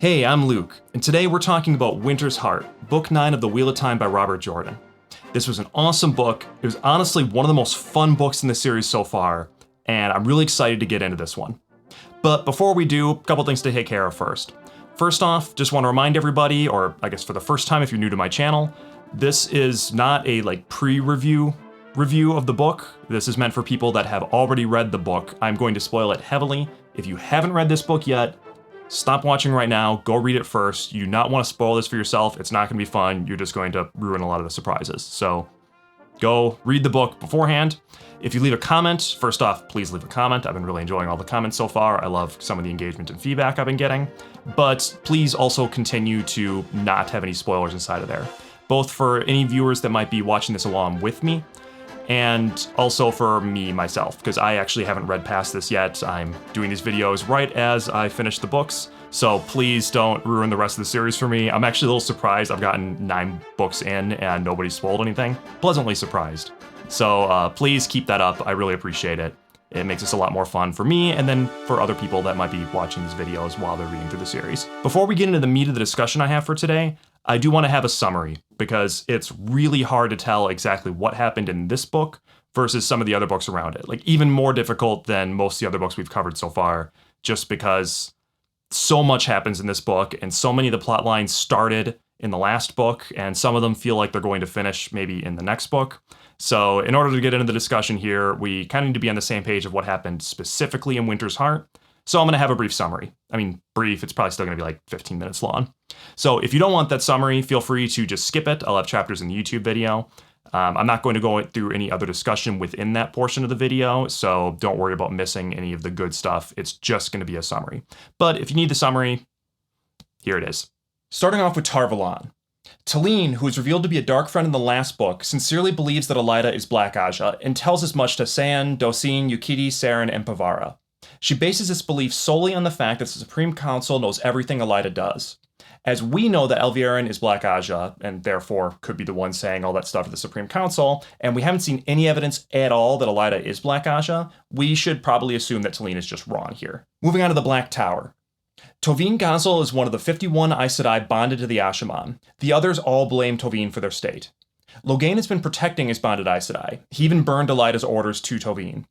Hey, I'm Luke, and today we're talking about Winter's Heart, Book 9 of the Wheel of Time by Robert Jordan. This was an awesome book. It was honestly one of the most fun books in the series so far, and I'm really excited to get into this one. But before we do, a couple things to take care of first. First off, just want to remind everybody, or I guess for the first time if you're new to my channel, this is not a pre-review of the book. This is meant for people that have already read the book. I'm going to spoil it heavily. If you haven't read this book yet, stop watching right now, go read it first. You do not want to spoil this for yourself. It's not going to be fun. You're just going to ruin a lot of the surprises. So go read the book beforehand. If you leave a comment, first off, please leave a comment. I've been really enjoying all the comments so far. I love some of the engagement and feedback I've been getting. But please also continue to not have any spoilers inside of there, both for any viewers that might be watching this along with me, and also for me, myself, because I actually haven't read past this yet. I'm doing these videos right as I finish the books, so please don't ruin the rest of the series for me. I'm actually a little surprised. I've gotten 9 books in and nobody's spoiled anything. Pleasantly surprised. So please keep that up. I really appreciate it. It makes this a lot more fun for me and then for other people that might be watching these videos while they're reading through the series. Before we get into the meat of the discussion I have for today, I do want to have a summary because it's really hard to tell exactly what happened in this book versus some of the other books around it. Like even more difficult than most of the other books we've covered so far, just because so much happens in this book and so many of the plot lines started in the last book and some of them feel like they're going to finish maybe in the next book. So in order to get into the discussion here, we kind of need to be on the same page of what happened specifically in Winter's Heart. So I'm going to have a brief summary. I mean, brief, it's probably still going to be like 15 minutes long. So if you don't want that summary, feel free to just skip it. I'll have chapters in the YouTube video. I'm not going to go through any other discussion within that portion of the video, so don't worry about missing any of the good stuff. It's just going to be a summary. But if you need the summary, here it is. Starting off with Tar Valon. Talene, who is revealed to be a dark friend in the last book, sincerely believes that Elaida is Black Aja and tells as much to San, Dosine, Yukiti, Saren, and Pavara. She bases this belief solely on the fact that the Supreme Council knows everything Elaida does. As we know that Elviarin is Black Aja, and therefore could be the one saying all that stuff to the Supreme Council, and we haven't seen any evidence at all that Elaida is Black Aja, we should probably assume that Talene is just wrong here. Moving on to the Black Tower. Tovene Gazel is one of the 51 Aes Sedai bonded to the Ashaman. The others all blame Tovene for their state. Logain has been protecting his bonded Aes Sedai. He even burned Elaida's orders to Tovene.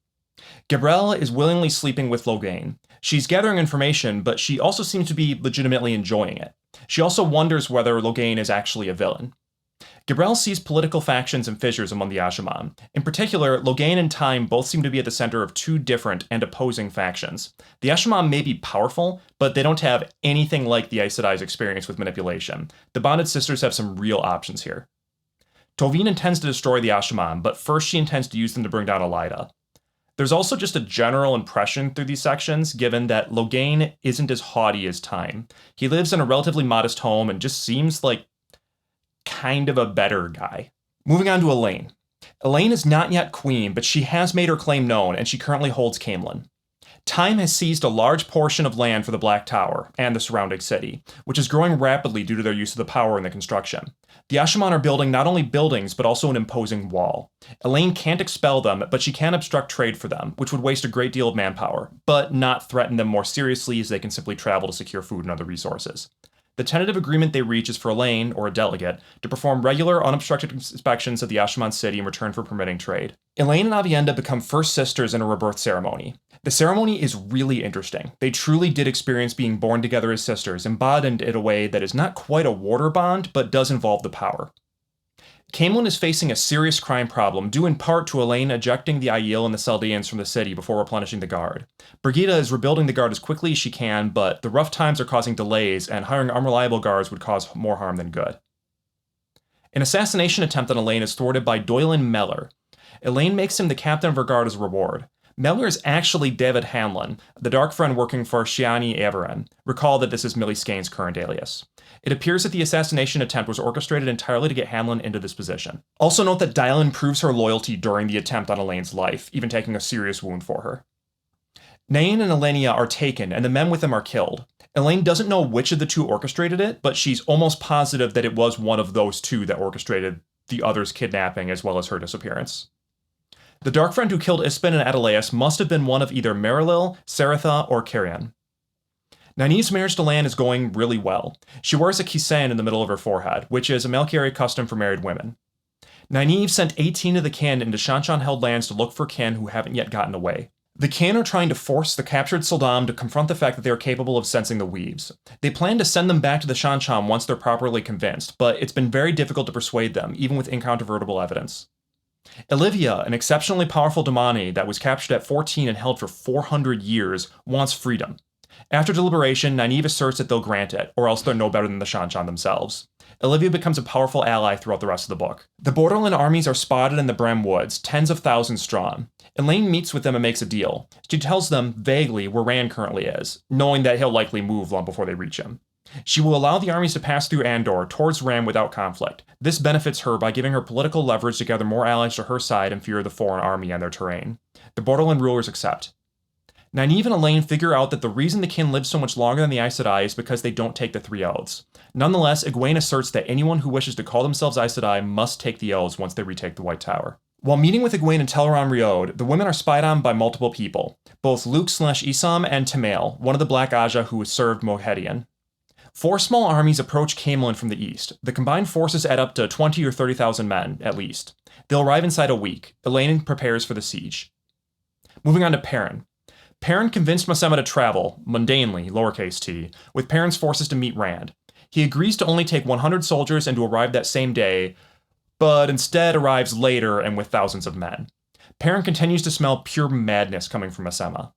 Gabrielle is willingly sleeping with Logain. She's gathering information, but she also seems to be legitimately enjoying it. She also wonders whether Logain is actually a villain. Gabrielle sees political factions and fissures among the Ashaman. In particular, Logain and Taim both seem to be at the center of 2 different and opposing factions. The Ashaman may be powerful, but they don't have anything like the Aes Sedai's experience with manipulation. The bonded sisters have some real options here. Tovene intends to destroy the Ashaman, but first she intends to use them to bring down Elaida. There's also just a general impression through these sections, given that Logain isn't as haughty as Taim. He lives in a relatively modest home and just seems like kind of a better guy. Moving on to Elaine. Elaine is not yet queen, but she has made her claim known, and she currently holds Caemlyn. Taim has seized a large portion of land for the Black Tower and the surrounding city, which is growing rapidly due to their use of the power in the construction. The Ashaman are building not only buildings, but also an imposing wall. Elaine can't expel them, but she can obstruct trade for them, which would waste a great deal of manpower, but not threaten them more seriously as they can simply travel to secure food and other resources. The tentative agreement they reach is for Elaine, or a delegate, to perform regular, unobstructed inspections of the Ashaman city in return for permitting trade. Elaine and Aviendha become first sisters in a rebirth ceremony. The ceremony is really interesting. They truly did experience being born together as sisters, embodied in a way that is not quite a water bond, but does involve the power. Caemlyn is facing a serious crime problem, due in part to Elaine ejecting the Aiel and the Chaldeans from the city before replenishing the guard. Brigida is rebuilding the guard as quickly as she can, but the rough times are causing delays, and hiring unreliable guards would cause more harm than good. An assassination attempt on Elaine is thwarted by Doylan Meller. Elaine makes him the captain of her guard as a reward. Meller is actually David Hanlon, the dark friend working for Shiani Averin. Recall that this is Millie Skane's current alias. It appears that the assassination attempt was orchestrated entirely to get Hanlon into this position. Also note that Dylan proves her loyalty during the attempt on Elaine's life, even taking a serious wound for her. Nain and Elenia are taken, and the men with them are killed. Elaine doesn't know which of the 2 orchestrated it, but she's almost positive that it was one of those 2 that orchestrated the other's kidnapping as well as her disappearance. The dark friend who killed Ispan and Adelaus must have been one of either Merilil, Saratha, or Carrion. Nynaeve's marriage to Lan is going really well. She wears a kisan in the middle of her forehead, which is a Melchiori custom for married women. Nynaeve sent 18 of the kin into Seanchan-held lands to look for kin who haven't yet gotten away. The kin are trying to force the captured Sildam to confront the fact that they are capable of sensing the weaves. They plan to send them back to the Seanchan once they're properly convinced, but it's been very difficult to persuade them, even with incontrovertible evidence. Olivia, an exceptionally powerful Damani that was captured at 14 and held for 400 years, wants freedom. After deliberation, Nynaeve asserts that they'll grant it, or else they're no better than the Seanchan themselves. Olivia becomes a powerful ally throughout the rest of the book. The Borderland armies are spotted in the Brem Woods, tens of thousands strong. Elaine meets with them and makes a deal. She tells them, vaguely, where Rand currently is, knowing that he'll likely move long before they reach him. She will allow the armies to pass through Andor towards Ram without conflict. This benefits her by giving her political leverage to gather more allies to her side and fear the foreign army on their terrain. The Borderland rulers accept. Nynaeve and Elaine figure out that the reason the kin live so much longer than the Aes Sedai is because they don't take the 3 oaths. Nonetheless, Egwene asserts that anyone who wishes to call themselves Aes Sedai must take the oaths once they retake the White Tower. While meeting with Egwene and Teleron Riode, the women are spied on by multiple people, both Luke/Isam and Tamail, one of the Black Aja who has served Moghedien. 4 small armies approach Camelin from the east. The combined forces add up to 20 or 30,000 men, at least. They'll arrive inside a week. Elaine prepares for the siege. Moving on to Perrin. Perrin convinced Mossema to travel, mundanely, lowercase t, with Perrin's forces to meet Rand. He agrees to only take 100 soldiers and to arrive that same day, but instead arrives later and with thousands of men. Perrin continues to smell pure madness coming from Mossema.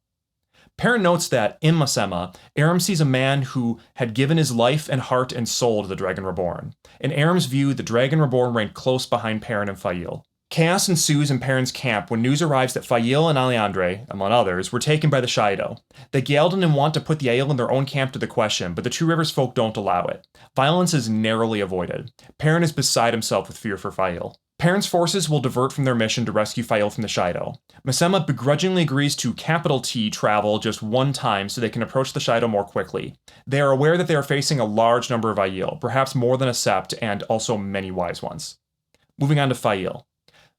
Perrin notes that, in Mossema, Aram sees a man who had given his life and heart and soul to the Dragon Reborn. In Aram's view, the Dragon Reborn reigned close behind Perrin and Fail. Chaos ensues in Perrin's camp when news arrives that Fail and Alliandre, among others, were taken by the Shaido. They Galdan and want to put the Aiel in their own camp to the question, but the Two Rivers folk don't allow it. Violence is narrowly avoided. Perrin is beside himself with fear for Fail. Perrin's forces will divert from their mission to rescue Fail from the Shaido. Mossema begrudgingly agrees to capital T travel just one time so they can approach the Shaido more quickly. They are aware that they are facing a large number of Aiel, perhaps more than a sept, and also many wise ones. Moving on to Fail.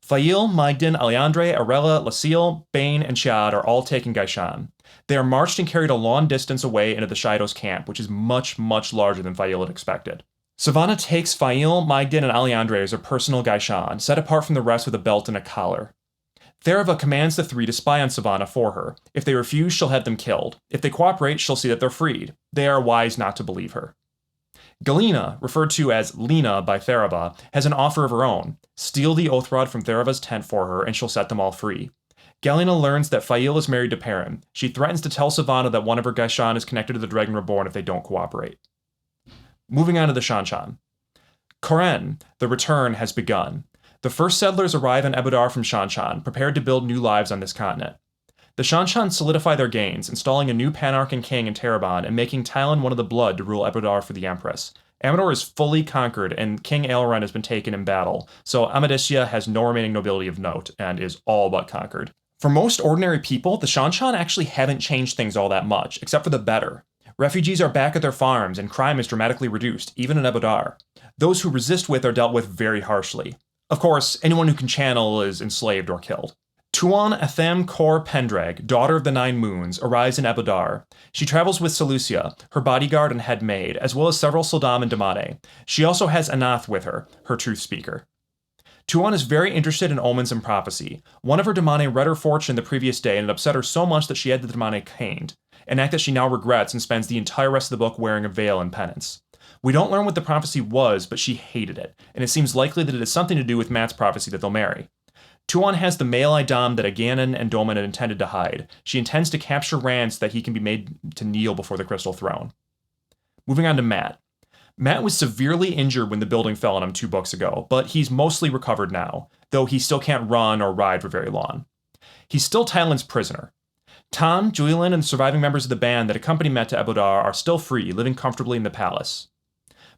Fail, Moridin, Alliandre, Arella, Lasil, Bane, and Chiad are all taking Gaishan. They are marched and carried a long distance away into the Shaido's camp, which is much, much larger than Fail had expected. Savannah takes Fail, Moridin, and Alliandre as her personal Gaishan, set apart from the rest with a belt and a collar. Therava commands the 3 to spy on Savannah for her. If they refuse, she'll have them killed. If they cooperate, she'll see that they're freed. They are wise not to believe her. Galena, referred to as Lena by Therava, has an offer of her own. Steal the oath rod from Therava's tent for her, and she'll set them all free. Galena learns that Fail is married to Perrin. She threatens to tell Savannah that one of her Gaishan is connected to the Dragon Reborn if they don't cooperate. Moving on to the Seanchan. Koren, the return, has begun. The first settlers arrive on Ebudar from Seanchan, prepared to build new lives on this continent. The Seanchan solidify their gains, installing a new Panarchan king in Terabon and making Talon one of the Blood to rule Ebudar for the Empress. Amador is fully conquered, and King Aelren has been taken in battle, so Amadisia has no remaining nobility of note, and is all but conquered. For most ordinary people, the Seanchan actually haven't changed things all that much, except for the better. Refugees are back at their farms, and crime is dramatically reduced, even in Ebudar. Those who resist with are dealt with very harshly. Of course, anyone who can channel is enslaved or killed. Tuon Atham Kor Pendrag, daughter of the 9 Moons, arrives in Ebudar. She travels with Seleucia, her bodyguard and head maid, as well as several Sildam and Damane. She also has Anath with her truth speaker. Tuon is very interested in omens and prophecy. One of her Damane read her fortune the previous day and it upset her so much that she had the Damane caned, an act that she now regrets and spends the entire rest of the book wearing a veil in penance. We don't learn what the prophecy was, but she hated it, and it seems likely that it has something to do with Mat's prophecy that they'll marry. Tuon has the male Idam that Aganon and Doman had intended to hide. She intends to capture Rand so that he can be made to kneel before the Crystal Throne. Moving on to Mat. Mat was severely injured when the building fell on him 2 books ago, but he's mostly recovered now, though he still can't run or ride for very long. He's still Tylan's prisoner. Tom, Julian, and the surviving members of the band that accompany Mat to Ebudar are still free, living comfortably in the palace.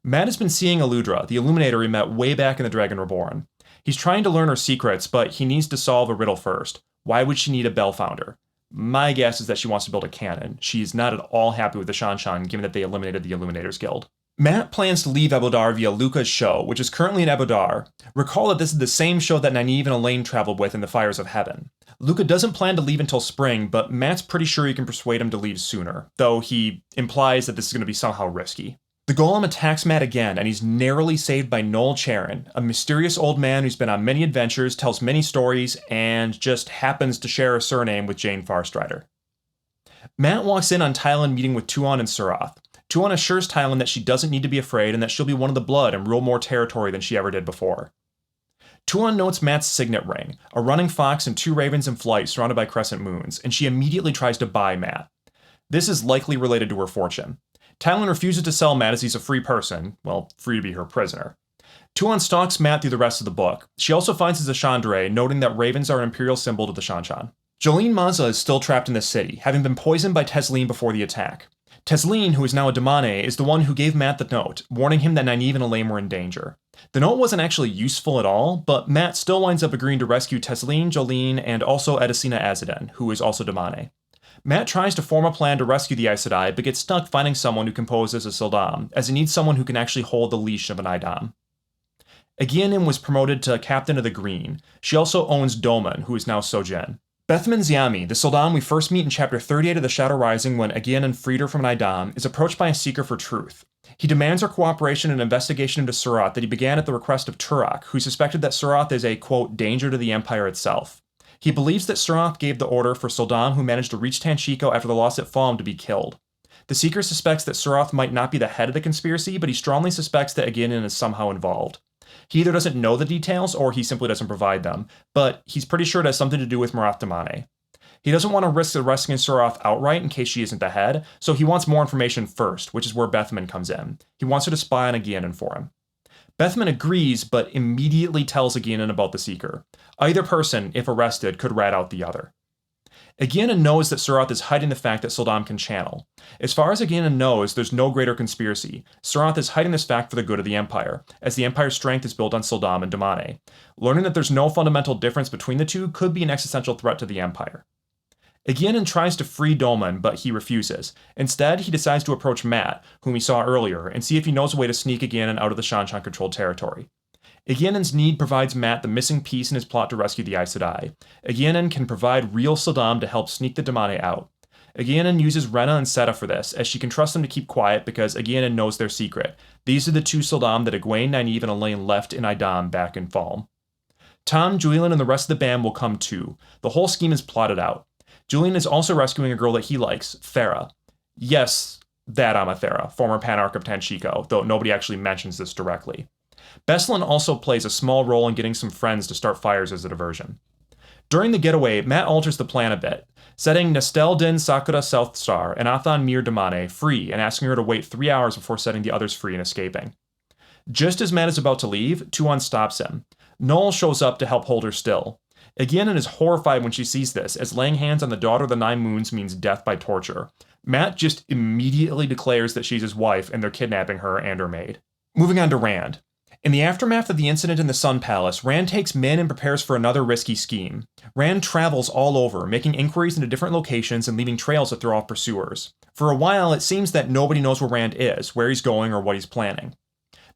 Mat has been seeing Eludra, the Illuminator he met way back in the Dragon Reborn. He's trying to learn her secrets, but he needs to solve a riddle first. Why would she need a bell founder? My guess is that she wants to build a cannon. She's not at all happy with the Seanchan, given that they eliminated the Illuminators Guild. Mat plans to leave Ebodar via Luca's show, which is currently in Ebodar. Recall that this is the same show that Nynaeve and Elaine traveled with in the Fires of Heaven. Luca doesn't plan to leave until spring, but Mat's pretty sure he can persuade him to leave sooner, though he implies that this is going to be somehow risky. The Golem attacks Mat again, and he's narrowly saved by Noal Charin, a mysterious old man who's been on many adventures, tells many stories, and just happens to share a surname with Jane Farstrider. Mat walks in on Tylan meeting with Tuon and Suroth. Tuon assures Tylan that she doesn't need to be afraid and that she'll be one of the blood and rule more territory than she ever did before. Tuon notes Mat's signet ring, a running fox and 2 ravens in flight surrounded by crescent moons, and she immediately tries to buy Mat. This is likely related to her fortune. Tylan refuses to sell Mat as he's a free person, well, free to be her prisoner. Tuon stalks Mat through the rest of the book. She also finds his Ashandre, noting that ravens are an imperial symbol to the Shanshan. Jolene Maza is still trapped in the city, having been poisoned by Tesleen before the attack. Tesleen, who is now a Damane, is the one who gave Mat the note, warning him that Nynaeve and Elaine were in danger. The note wasn't actually useful at all, but Mat still winds up agreeing to rescue Tesleen, Jolene, and also Edesina Azadin, who is also Damane. Mat tries to form a plan to rescue the Aes Sedai, but gets stuck finding someone who can pose as a Sildam, as he needs someone who can actually hold the leash of an Idam. Aegianin was promoted to Captain of the Green. She also owns Doman, who is now Sojin. Bethman Ziami, the Sildam we first meet in Chapter 38 of The Shadow Rising when Aegianin freed her from an Idam, is approached by a seeker for truth. He demands her cooperation in an investigation into Suroth that he began at the request of Turok, who suspected that Suroth is a, quote, danger to the Empire itself. He believes that Suroth gave the order for Sildam who managed to reach Tanchico after the loss at Falm to be killed. The seeker suspects that Suroth might not be the head of the conspiracy, but he strongly suspects that Aegianin is somehow involved. He either doesn't know the details or he simply doesn't provide them, but he's pretty sure it has something to do with Marath Damane. He doesn't want to risk arresting Suroth outright in case she isn't the head, so he wants more information first, which is where Bethman comes in. He wants her to spy on Aegianin for him. Bethman agrees, but immediately tells Aegianin about the Seeker. Either person, if arrested, could rat out the other. Aegianin knows that Suroth is hiding the fact that Sildam can channel. As far as Aegianin knows, there's no greater conspiracy. Suroth is hiding this fact for the good of the Empire, as the Empire's strength is built on Sildam and Damane. Learning that there's no fundamental difference between the two could be an existential threat to the Empire. Aegianin tries to free Dolmen, but he refuses. Instead, he decides to approach Mat, whom he saw earlier, and see if he knows a way to sneak Aegianin out of the Shanshan-controlled territory. Aegianin's need provides Mat the missing piece in his plot to rescue the Aes Sedai. Aegianin can provide real Sildam to help sneak the Damane out. Aegianin uses Rena and Seta for this, as she can trust them to keep quiet because Aegianin knows their secret. These are the 2 Sildam that Egwene, Nynaeve, and Elaine left in Idam back in Falm. Tom, Julian, and the rest of the band will come too. The whole scheme is plotted out. Julian is also rescuing a girl that he likes, Thera. Yes, that Amathera, former Panarch of Tanchico, though nobody actually mentions this directly. Beslan also plays a small role in getting some friends to start fires as a diversion. During the getaway, Mat alters the plan a bit, setting Nestel Din Sakura Southstar and Athan Mir Damane free and asking her to wait 3 hours before setting the others free and escaping. Just as Mat is about to leave, Tuon stops him. Noal shows up to help hold her still. Aegianin is horrified when she sees this, as laying hands on the Daughter of the Nine Moons means death by torture. Mat just immediately declares that she's his wife and they're kidnapping her and her maid. Moving on to Rand. In the aftermath of the incident in the Sun Palace, Rand takes Min and prepares for another risky scheme. Rand travels all over, making inquiries into different locations and leaving trails that throw off pursuers. For a while, it seems that nobody knows where Rand is, where he's going, or what he's planning.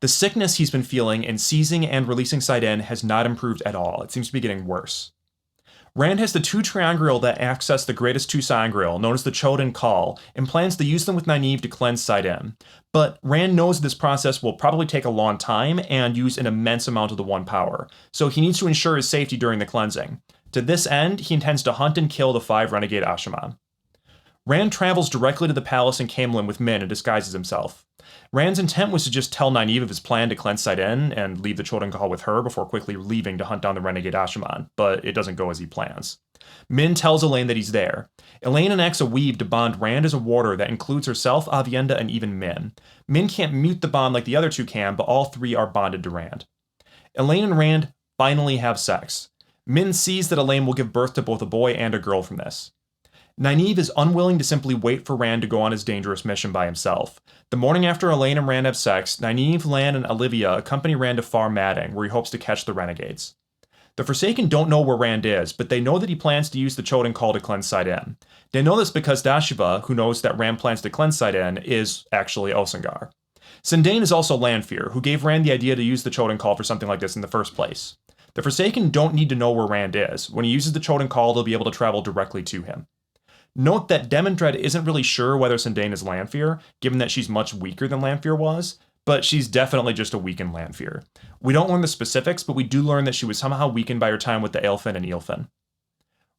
The sickness he's been feeling in seizing and releasing Cyndane has not improved at all. It seems to be getting worse. Rand has the 2 Triangrial that access the greatest 2 Sangreal, known as the Choedan Kal, and plans to use them with Nynaeve to cleanse Cyndane. But Rand knows this process will probably take a long time and use an immense amount of the One Power, so he needs to ensure his safety during the cleansing. To this end, he intends to hunt and kill the 5 renegade Ashaman. Rand travels directly to the palace in Camelin with Min and disguises himself. Rand's intent was to just tell Nynaeve of his plan to cleanse Cyndane and leave the Choedan Kal with her before quickly leaving to hunt down the renegade Ashaman, but it doesn't go as he plans. Min tells Elaine that he's there. Elaine enacts a weave to bond Rand as a warder that includes herself, Avienda, and even Min. Min can't mute the bond like the other 2 can, but all 3 are bonded to Rand. Elaine and Rand finally have sex. Min sees that Elaine will give birth to both a boy and a girl from this. Nynaeve is unwilling to simply wait for Rand to go on his dangerous mission by himself. The morning after Elaine and Rand have sex, Nynaeve, Lan, and Olivia accompany Rand to Far Madding, where he hopes to catch the renegades. The Forsaken don't know where Rand is, but they know that he plans to use the Choedan Kal to cleanse Cyndane. They know this because Dashiva, who knows that Rand plans to cleanse Cyndane, is actually Osan'gar. Cyndane is also Lanfear, who gave Rand the idea to use the Choedan Kal for something like this in the first place. The Forsaken don't need to know where Rand is. When he uses the Choedan Kal, they'll be able to travel directly to him. Note that Demandred isn't really sure whether Cyndane is Lanfear, given that she's much weaker than Lanfear was, but she's definitely just a weakened Lanfear. We don't learn the specifics, but we do learn that she was somehow weakened by her time with the Aelfin and Eilfin.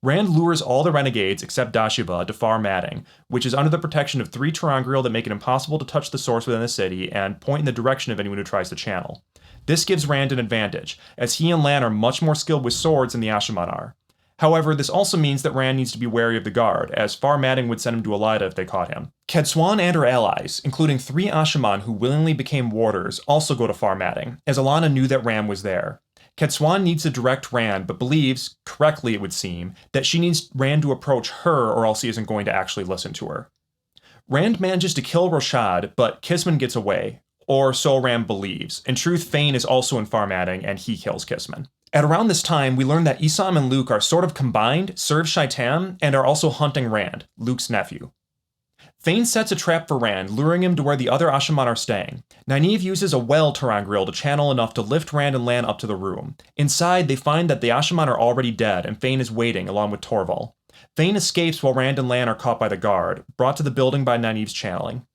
Rand lures all the renegades, except Dashiva, to Far Madding, which is under the protection of 3 ter'angreal that make it impossible to touch the source within the city and point in the direction of anyone who tries to channel. This gives Rand an advantage, as he and Lan are much more skilled with swords than the Ashaman are. However, this also means that Rand needs to be wary of the guard, as Far Madding would send him to Elaida if they caught him. Kedsuan and her allies, including 3 Ashaman who willingly became warders, also go to Far Madding, as Alana knew that Rand was there. Kedsuan needs to direct Rand, but believes, correctly it would seem, that she needs Rand to approach her or else he isn't going to actually listen to her. Rand manages to kill Roshad, but Kisman gets away, or so Rand believes. In truth, Fain is also in Far Madding, and he kills Kisman. At around this time, we learn that Isam and Luke are sort of combined, serve Shaitan, and are also hunting Rand, Luke's nephew. Fain sets a trap for Rand, luring him to where the other Ashaman are staying. Nynaeve uses a well ter'angreal to channel enough to lift Rand and Lan up to the room. Inside, they find that the Ashaman are already dead, and Fain is waiting, along with Torval. Fain escapes while Rand and Lan are caught by the guard, brought to the building by Nynaeve's channeling.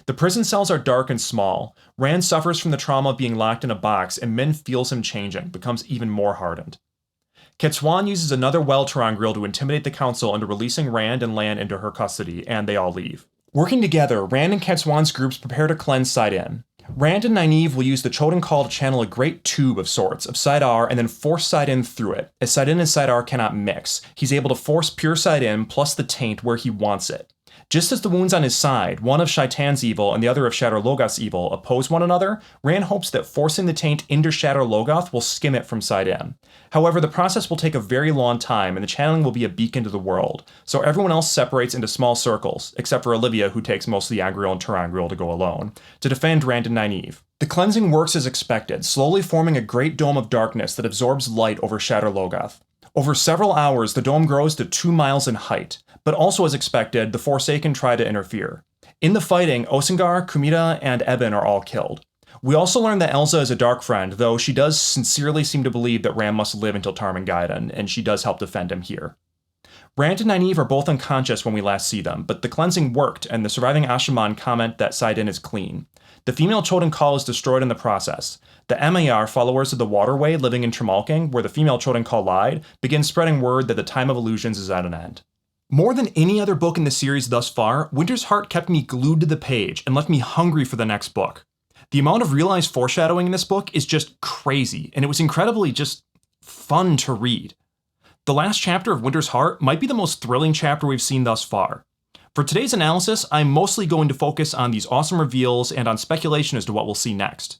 The prison cells are dark and small. Rand suffers from the trauma of being locked in a box, and Min feels him changing, becomes even more hardened. Kedsuan uses another well ter'angreal to intimidate the council into releasing Rand and Lan into her custody, and they all leave. Working together, Rand and Kedsuan's groups prepare to cleanse Cyndane. Rand and Nynaeve will use the Choedan Kal to channel a great tube of sorts of Saidar and then force Cyndane through it. As Cyndane and Saidar cannot mix, he's able to force pure Cyndane plus the taint where he wants it. Just as the wounds on his side, one of Shaitan's evil and the other of Shadar Logoth's evil, oppose one another, Rand hopes that forcing the taint into Shadar Logoth will skim it from Cyndane. However, the process will take a very long time, and the channeling will be a beacon to the world, so everyone else separates into small circles, except for Olivia, who takes most of the Angreal and ter'angreal to go alone, to defend Rand and Nynaeve. The cleansing works as expected, slowly forming a great dome of darkness that absorbs light over Shadar Logoth. Over several hours, the dome grows to 2 miles in height, but also as expected, the Forsaken try to interfere. In the fighting, Osan'gar, Kumita, and Eben are all killed. We also learn that Elsa is a dark friend, though she does sincerely seem to believe that Rand must live until Tarmangaiden, and she does help defend him here. Rand and Nynaeve are both unconscious when we last see them, but the cleansing worked, and the surviving Ashaman comment that Cyndane is clean. The female Choedan Kal is destroyed in the process. The Mayar, followers of the Waterway living in Tremalking, where the female Choedan Kal lied, begin spreading word that the time of illusions is at an end. More than any other book in the series thus far, Winter's Heart kept me glued to the page and left me hungry for the next book. The amount of realized foreshadowing in this book is just crazy, and it was incredibly just fun to read. The last chapter of Winter's Heart might be the most thrilling chapter we've seen thus far. For today's analysis, I'm mostly going to focus on these awesome reveals and on speculation as to what we'll see next.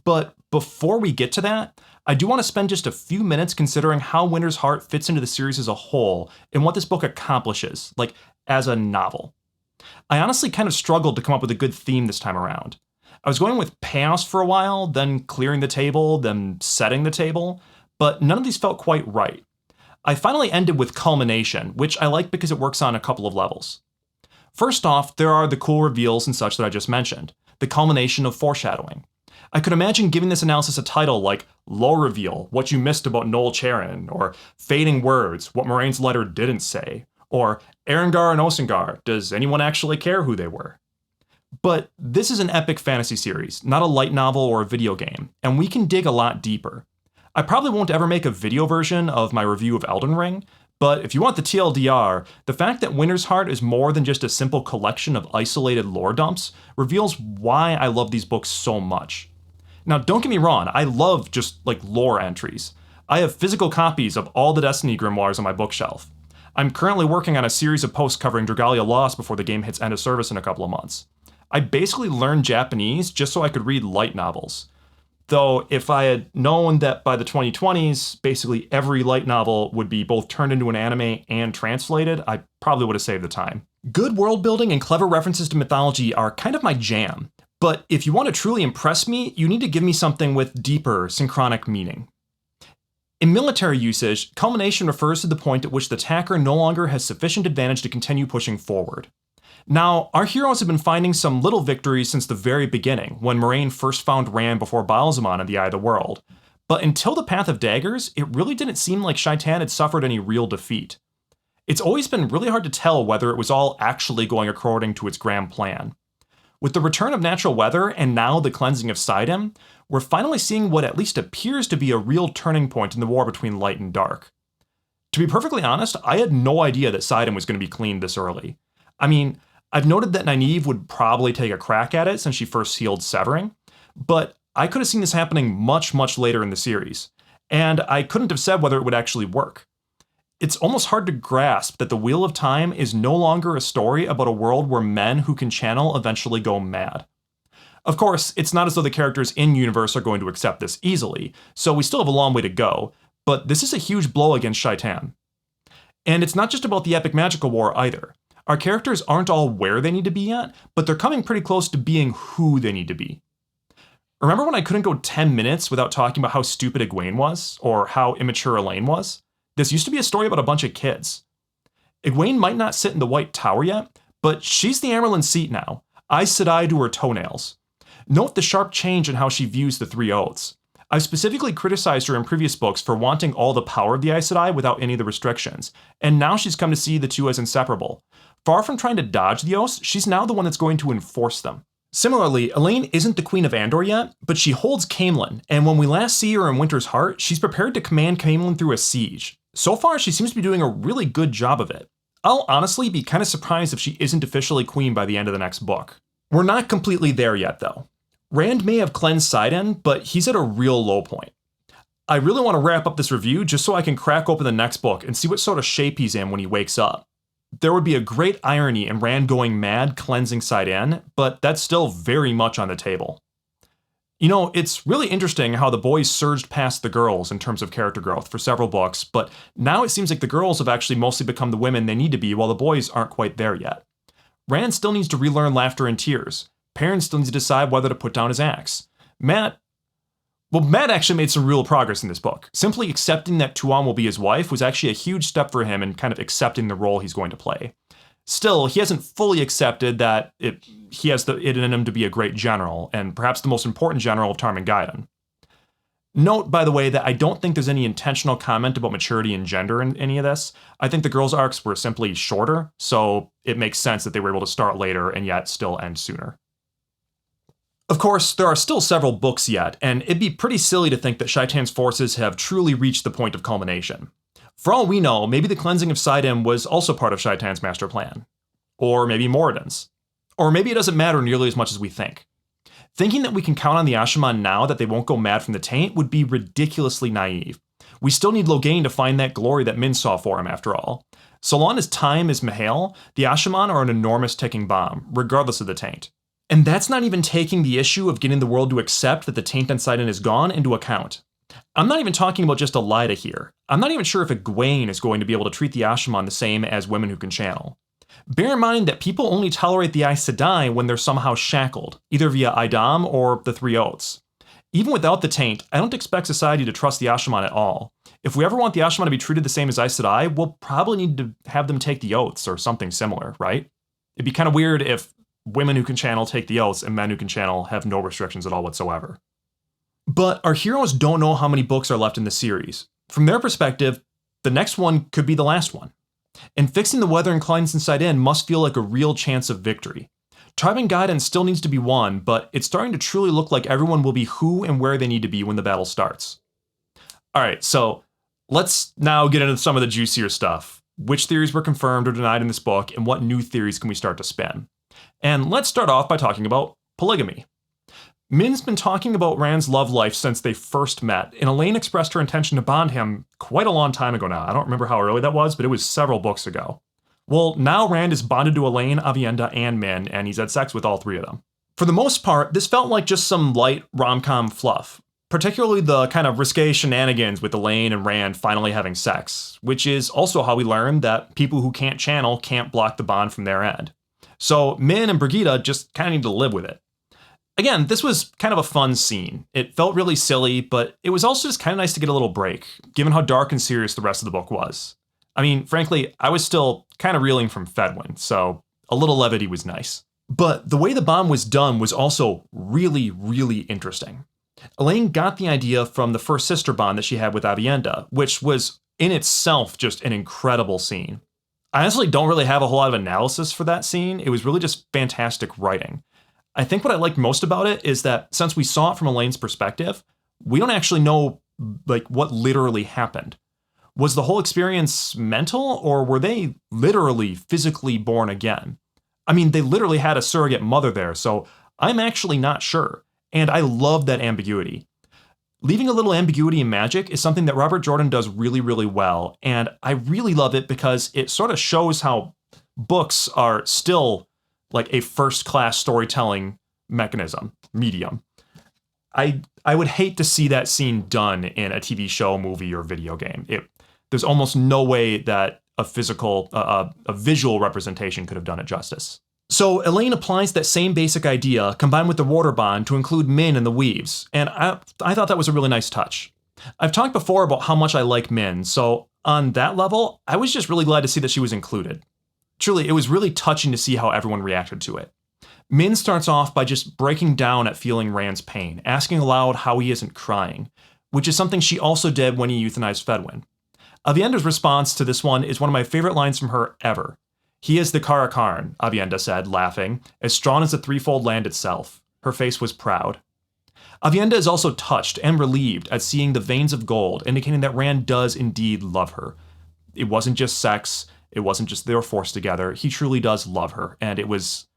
But before we get to that, I do want to spend just a few minutes considering how Winter's Heart fits into the series as a whole and what this book accomplishes, like as a novel. I honestly kind of struggled to come up with a good theme this time around. I was going with chaos for a while, then clearing the table, then setting the table, but none of these felt quite right. I finally ended with Culmination, which I like because it works on a couple of levels. First off, there are the cool reveals and such that I just mentioned, the culmination of foreshadowing. I could imagine giving this analysis a title like Lore Reveal, What You Missed About Noal Charin, or Fading Words, What Moiraine's Letter Didn't Say, or Aran'gar and Osan'gar, Does Anyone Actually Care Who They Were? But this is an epic fantasy series, not a light novel or a video game, and we can dig a lot deeper. I probably won't ever make a video version of my review of Elden Ring, but if you want the TLDR, the fact that Winter's Heart is more than just a simple collection of isolated lore dumps reveals why I love these books so much. Now, don't get me wrong, I love just lore entries. I have physical copies of all the Destiny grimoires on my bookshelf. I'm currently working on a series of posts covering Dragalia Lost before the game hits end of service in a couple of months. I basically learned Japanese just so I could read light novels. Though, if I had known that by the 2020s, basically every light novel would be both turned into an anime and translated, I probably would have saved the time. Good world building and clever references to mythology are kind of my jam, but if you want to truly impress me, you need to give me something with deeper, synchronic meaning. In military usage, culmination refers to the point at which the attacker no longer has sufficient advantage to continue pushing forward. Now, our heroes have been finding some little victories since the very beginning, when Moiraine first found Rand before Baalzamon in the Eye of the World. But until the Path of Daggers, it really didn't seem like Choedan had suffered any real defeat. It's always been really hard to tell whether it was all actually going according to its grand plan. With the return of natural weather and now the cleansing of Cyndane, we're finally seeing what at least appears to be a real turning point in the war between light and dark. To be perfectly honest, I had no idea that Cyndane was going to be cleaned this early. I mean, I've noted that Nynaeve would probably take a crack at it since she first sealed Severing, but I could have seen this happening much, much later in the series, and I couldn't have said whether it would actually work. It's almost hard to grasp that the Wheel of Time is no longer a story about a world where men who can channel eventually go mad. Of course, it's not as though the characters in-universe are going to accept this easily, so we still have a long way to go, but this is a huge blow against Choedan. And it's not just about the epic magical war either. Our characters aren't all where they need to be yet, but they're coming pretty close to being who they need to be. Remember when I couldn't go 10 minutes without talking about how stupid Egwene was, or how immature Elaine was? This used to be a story about a bunch of kids. Egwene might not sit in the White Tower yet, but she's the Amyrlin seat now, Aes Sedai to her toenails. Note the sharp change in how she views the Three Oaths. I've specifically criticized her in previous books for wanting all the power of the Aes Sedai without any of the restrictions, and now she's come to see the two as inseparable. Far from trying to dodge the oaths, she's now the one that's going to enforce them. Similarly, Elaine isn't the Queen of Andor yet, but she holds Caemlyn, and when we last see her in Winter's Heart, she's prepared to command Caemlyn through a siege. So far, she seems to be doing a really good job of it. I'll honestly be kind of surprised if she isn't officially queen by the end of the next book. We're not completely there yet, though. Rand may have cleansed Cyndane, but he's at a real low point. I really want to wrap up this review just so I can crack open the next book and see what sort of shape he's in when he wakes up. There would be a great irony in Rand going mad cleansing Cyndane, but that's still very much on the table. You know, it's really interesting how the boys surged past the girls in terms of character growth for several books, but now it seems like the girls have actually mostly become the women they need to be while the boys aren't quite there yet. Rand still needs to relearn laughter and tears. Perrin still needs to decide whether to put down his axe. Matt actually made some real progress in this book. Simply accepting that Tuon will be his wife was actually a huge step for him in kind of accepting the role he's going to play. Still, he hasn't fully accepted that he has it in him to be a great general, and perhaps the most important general of Tarmangaiden. Note, by the way, that I don't think there's any intentional comment about maturity and gender in any of this. I think the girls' arcs were simply shorter, so it makes sense that they were able to start later and yet still end sooner. Of course, there are still several books yet, and it'd be pretty silly to think that Shaitan's forces have truly reached the point of culmination. For all we know, maybe the cleansing of Cyndane was also part of Shaitan's master plan. Or maybe Moridin's. Or maybe it doesn't matter nearly as much as we think. Thinking that we can count on the Asha'man now that they won't go mad from the taint would be ridiculously naive. We still need Logain to find that glory that Min saw for him after all. So long as time is Mihail, the Asha'man are an enormous ticking bomb, regardless of the taint. And that's not even taking the issue of getting the world to accept that the taint on Cyndane is gone into account. I'm not even talking about just Elida here. I'm not even sure if Egwene is going to be able to treat the Asha'man the same as women who can channel. Bear in mind that people only tolerate the Aes Sedai when they're somehow shackled, either via Idam or the Three Oaths. Even without the taint, I don't expect society to trust the Asha'man at all. If we ever want the Asha'man to be treated the same as Aes Sedai, we'll probably need to have them take the oaths or something similar, right? It'd be kind of weird if women who can channel take the oaths and men who can channel have no restrictions at all whatsoever. But our heroes don't know how many books are left in the series. From their perspective, the next one could be the last one. And fixing the weather and climates in Cyndane must feel like a real chance of victory. Tarmangaiden still needs to be won, but it's starting to truly look like everyone will be who and where they need to be when the battle starts. Alright, so let's now get into some of the juicier stuff. Which theories were confirmed or denied in this book, and what new theories can we start to spin? And let's start off by talking about polygamy. Min's been talking about Rand's love life since they first met, and Elaine expressed her intention to bond him quite a long time ago now. I don't remember how early that was, but it was several books ago. Well, now Rand is bonded to Elaine, Aviendha, and Min, and he's had sex with all three of them. For the most part, this felt like just some light rom-com fluff, particularly the kind of risque shenanigans with Elaine and Rand finally having sex, which is also how we learn that people who can't channel can't block the bond from their end. So Min and Brigitte just kind of need to live with it. Again, this was kind of a fun scene. It felt really silly, but it was also just kind of nice to get a little break, given how dark and serious the rest of the book was. I mean, frankly, I was still kind of reeling from Fedwin, so a little levity was nice. But the way the bomb was done was also really, really interesting. Elaine got the idea from the first sister bond that she had with Aviendha, which was in itself just an incredible scene. I honestly don't really have a whole lot of analysis for that scene. It was really just fantastic writing. I think what I liked most about it is that since we saw it from Elaine's perspective, we don't actually know like what literally happened. Was the whole experience mental, or were they literally physically born again? I mean, they literally had a surrogate mother there, so I'm actually not sure. And I love that ambiguity. Leaving a little ambiguity in magic is something that Robert Jordan does really, really well, and I really love it because it sort of shows how books are still like a first-class storytelling medium. I would hate to see that scene done in a TV show, movie, or video game. There's almost no way that a visual representation could have done it justice. So Elaine applies that same basic idea combined with the water bond to include Min and the Weaves, and I thought that was a really nice touch. I've talked before about how much I like Min, so on that level, I was just really glad to see that she was included. Truly, it was really touching to see how everyone reacted to it. Min starts off by just breaking down at feeling Rand's pain, asking aloud how he isn't crying, which is something she also did when he euthanized Fedwin. Aviendha's response to this one is one of my favorite lines from her ever. He is the Karakarn, Aviendha said, laughing, as strong as the threefold land itself. Her face was proud. Aviendha is also touched and relieved at seeing the veins of gold, indicating that Rand does indeed love her. It wasn't just sex, it wasn't just they were forced together, he truly does love her, and it was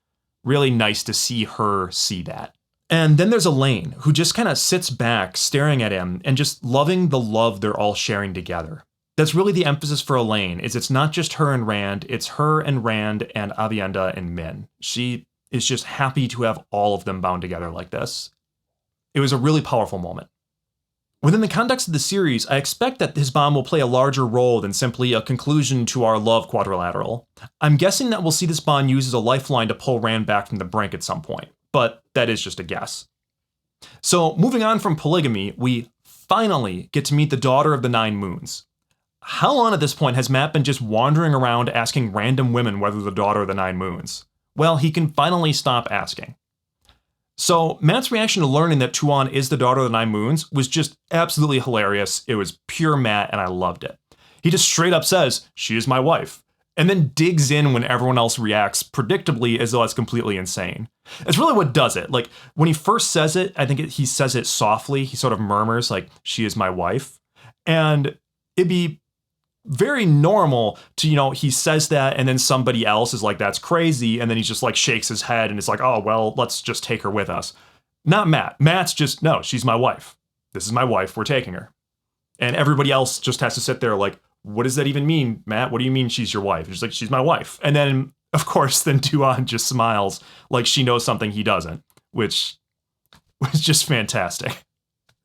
really nice to see her see that. And then there's Elaine, who just kind of sits back, staring at him, and just loving the love they're all sharing together. That's really the emphasis for Elaine, is it's not just her and Rand, it's her and Rand and Aviendha and Min. She is just happy to have all of them bound together like this. It was a really powerful moment. Within the context of the series, I expect that his bomb will play a larger role than simply a conclusion to our love quadrilateral. I'm guessing that we'll see this bond used as a lifeline to pull Rand back from the brink at some point, but that is just a guess. So moving on from polygamy, we finally get to meet the daughter of the Nine Moons. How long at this point has Matt been just wandering around asking random women whether the daughter of the Nine Moons? Well, he can finally stop asking. So Matt's reaction to learning that Tuon is the daughter of the Nine Moons was just absolutely hilarious. It was pure Matt, and I loved it. He just straight up says, "She is my wife," and then digs in when everyone else reacts predictably as though it's completely insane. It's really what does it. Like, when he first says it, I think he says it softly. He sort of murmurs, like, "She is my wife." And it'd be very normal to, he says that and then somebody else is like, "That's crazy." And then he just like shakes his head and it's like, "Oh, well, let's just take her with us." Not Matt. Matt's just, "No, she's my wife. This is my wife. We're taking her." And everybody else just has to sit there like, "What does that even mean, Matt? What do you mean she's your wife?" She's like, "She's my wife." And then, of course, then Tuon just smiles like she knows something he doesn't, which was just fantastic.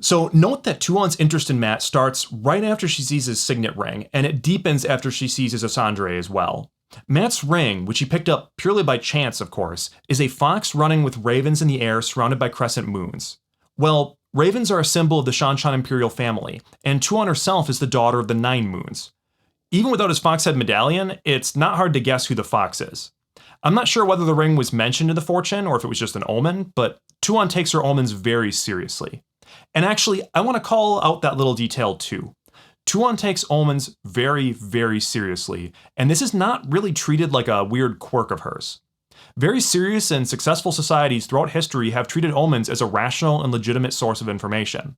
So note that Tuon's interest in Matt starts right after she sees his signet ring, and it deepens after she sees his Asandre as well. Matt's ring, which he picked up purely by chance, of course, is a fox running with ravens in the air surrounded by crescent moons. Well, ravens are a symbol of the Shan-Shan imperial family, and Tuon herself is the daughter of the Nine Moons. Even without his fox head medallion, it's not hard to guess who the fox is. I'm not sure whether the ring was mentioned in the fortune or if it was just an omen, but Tuon takes her omens very seriously. And actually, I want to call out that little detail too. Tuon takes omens very, very seriously, and this is not really treated like a weird quirk of hers. Very serious and successful societies throughout history have treated omens as a rational and legitimate source of information.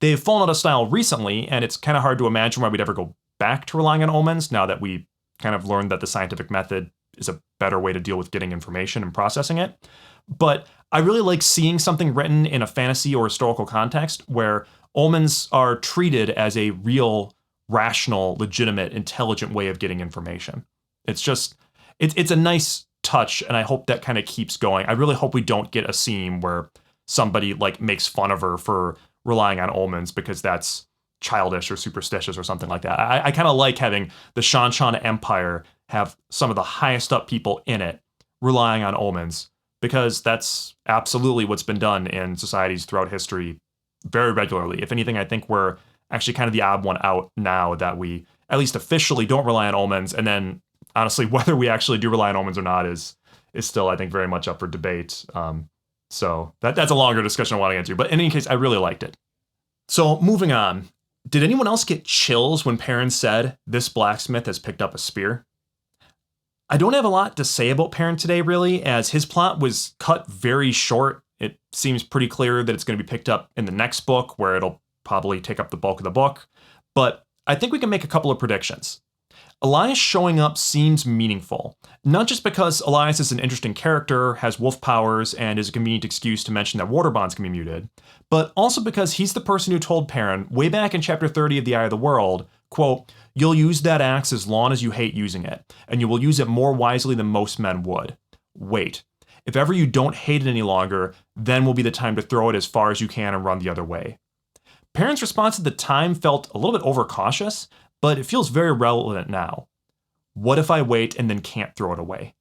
They've fallen out of style recently, and it's kind of hard to imagine why we'd ever go back to relying on omens now that we kind of learned that the scientific method is a better way to deal with getting information and processing it. But I really like seeing something written in a fantasy or historical context where omens are treated as a real, rational, legitimate, intelligent way of getting information. It's just, it's a nice touch, and I hope that kind of keeps going. I really hope we don't get a scene where somebody like makes fun of her for relying on omens because that's childish or superstitious or something like that. I kind of like having the Shan-Shan Empire have some of the highest up people in it relying on omens, because that's absolutely what's been done in societies throughout history very regularly. If anything, I think we're actually kind of the odd one out now that we, at least officially, don't rely on omens. And then, honestly, whether we actually do rely on omens or not is is still, I think, very much up for debate. So that's a longer discussion I want to get into. But in any case, I really liked it. So moving on. Did anyone else get chills when Perrin said, "This blacksmith has picked up a spear"? I don't have a lot to say about Perrin today, really, as his plot was cut very short. It seems pretty clear that it's going to be picked up in the next book, where it'll probably take up the bulk of the book. But I think we can make a couple of predictions. Elias showing up seems meaningful, not just because Elias is an interesting character, has wolf powers, and is a convenient excuse to mention that water bonds can be muted, but also because he's the person who told Perrin, way back in chapter 30 of The Eye of the World, quote, "You'll use that axe as long as you hate using it, and you will use it more wisely than most men would. Wait. If ever you don't hate it any longer, then will be the time to throw it as far as you can and run the other way." Perrin's response at the time felt a little bit overcautious, but it feels very relevant now. What if I wait and then can't throw it away?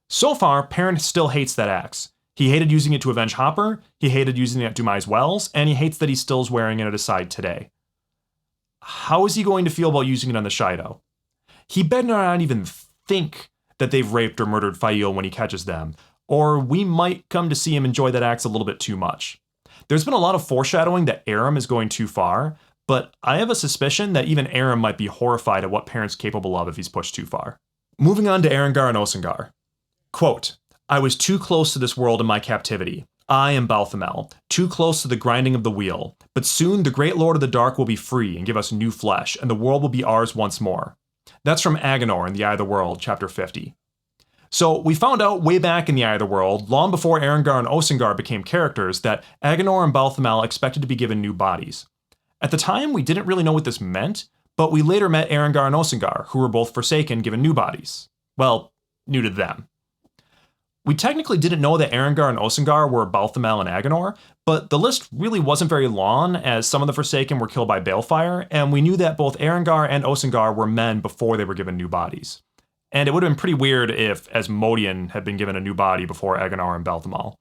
So far, Perrin still hates that axe. He hated using it to avenge Hopper, he hated using it at Dumai's Wells, and he hates that he still is wearing it at his side today. How is he going to feel about using it on the Shido? He better not even think that they've raped or murdered Fail when he catches them, or we might come to see him enjoy that axe a little bit too much. There's been a lot of foreshadowing that Aram is going too far, but I have a suspicion that even Aram might be horrified at what Perrin's capable of if he's pushed too far. Moving on to Aran'gar and Osan'gar. Quote, "I was too close to this world in my captivity. I am Balthamel, too close to the grinding of the wheel. But soon the great Lord of the Dark will be free and give us new flesh, and the world will be ours once more." That's from Aganor in The Eye of the World, chapter 50. So we found out way back in The Eye of the World, long before Aran'gar and Osan'gar became characters, that Aganor and Balthamel expected to be given new bodies. At the time, we didn't really know what this meant, but we later met Aran'gar and Osan'gar, who were both Forsaken, given new bodies. Well, new to them. We technically didn't know that Aran'gar and Osan'gar were Balthamel and Aganor, but the list really wasn't very long, as some of the Forsaken were killed by balefire, and we knew that both Aran'gar and Osan'gar were men before they were given new bodies. And it would have been pretty weird if, as Moridin had been given a new body before Aganor and Balthamel.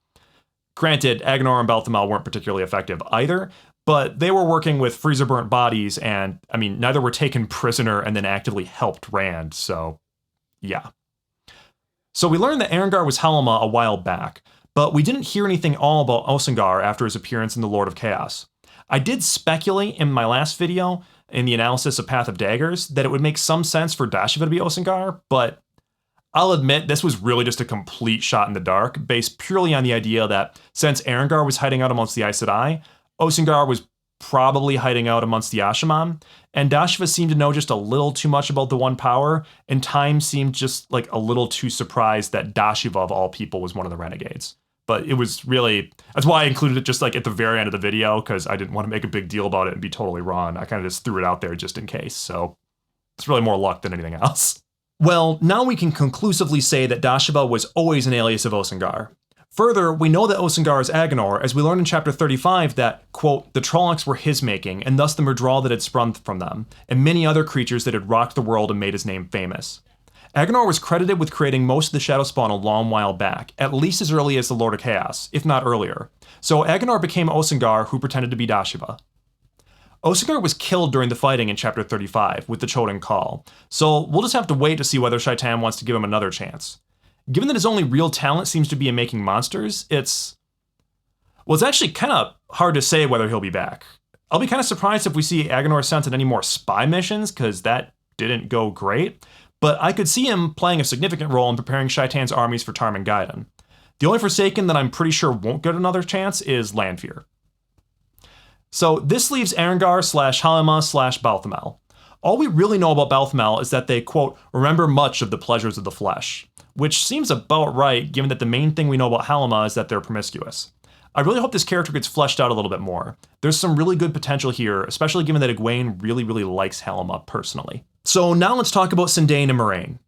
Granted, Aganor and Balthamel weren't particularly effective either, but they were working with freezer-burnt bodies, and, neither were taken prisoner and then actively helped Rand, so yeah. So we learned that Aran'gar was Halima a while back, but we didn't hear anything all about Osan'gar after his appearance in The Lord of Chaos. I did speculate in my last video, in the analysis of Path of Daggers, that it would make some sense for Dashiva to be Osan'gar, but I'll admit this was really just a complete shot in the dark, based purely on the idea that since Aran'gar was hiding out amongst the Aes Sedai, Osan'gar was probably hiding out amongst the Ashaman, and Dashiva seemed to know just a little too much about the One Power, and Taim seemed just like a little too surprised that Dashiva of all people was one of the renegades. But it was really, that's why I included it just like at the very end of the video, because I didn't want to make a big deal about it and be totally wrong. I kind of just threw it out there just in case, so it's really more luck than anything else. Well, now we can conclusively say that Dashiva was always an alias of Osan'gar. Further, we know that Osan'gar is Aganor, as we learn in chapter 35 that, quote, "the Trollocs were his making, and thus the Murdral that had sprung from them, and many other creatures that had rocked the world and made his name famous." Aganor was credited with creating most of the Shadowspawn a long while back, at least as early as the Lord of Chaos, if not earlier. So Aganor became Osan'gar, who pretended to be Dashiva. Osan'gar was killed during the fighting in chapter 35 with the Choedan Kal, so we'll just have to wait to see whether Shaitan wants to give him another chance. Given that his only real talent seems to be in making monsters, it's actually kind of hard to say whether he'll be back. I'll be kind of surprised if we see Aganor sent on any more spy missions, because that didn't go great, but I could see him playing a significant role in preparing Shaitan's armies for Tarmangaiden. The only Forsaken that I'm pretty sure won't get another chance is Lanfear. So this leaves Aran'gar / Halima / Balthamel. All we really know about Balthamel is that they, quote, "remember much of the pleasures of the flesh," which seems about right given that the main thing we know about Halima is that they're promiscuous. I really hope this character gets fleshed out a little bit more. There's some really good potential here, especially given that Egwene really likes Halima personally. So now let's talk about Cyndane and Moiraine.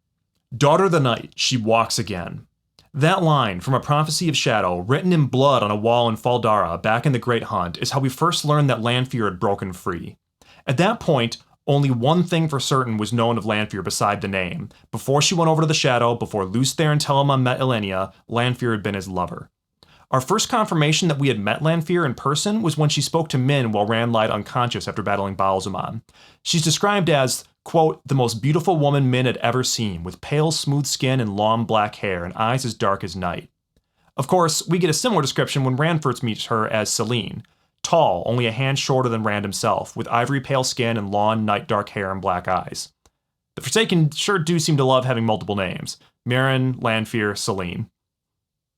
"Daughter of the night, she walks again." That line from A Prophecy of Shadow, written in blood on a wall in Fal Dara back in the Great Hunt, is how we first learned that Lanfear had broken free. At that point, only one thing for certain was known of Lanfear beside the name. Before she went over to the Shadow, before Lews Therin and Telema met Elenia, Lanfear had been his lover. Our first confirmation that we had met Lanfear in person was when she spoke to Min while Rand lied unconscious after battling Baalzamon. She's described as, quote, the most beautiful woman men had ever seen, with pale, smooth skin and long black hair and eyes as dark as night. Of course, we get a similar description when Rand first meets her as Selene, tall, only a hand shorter than Rand himself, with ivory pale skin and long, night dark hair and black eyes. The Forsaken sure do seem to love having multiple names. Moiraine, Lanfear, Selene.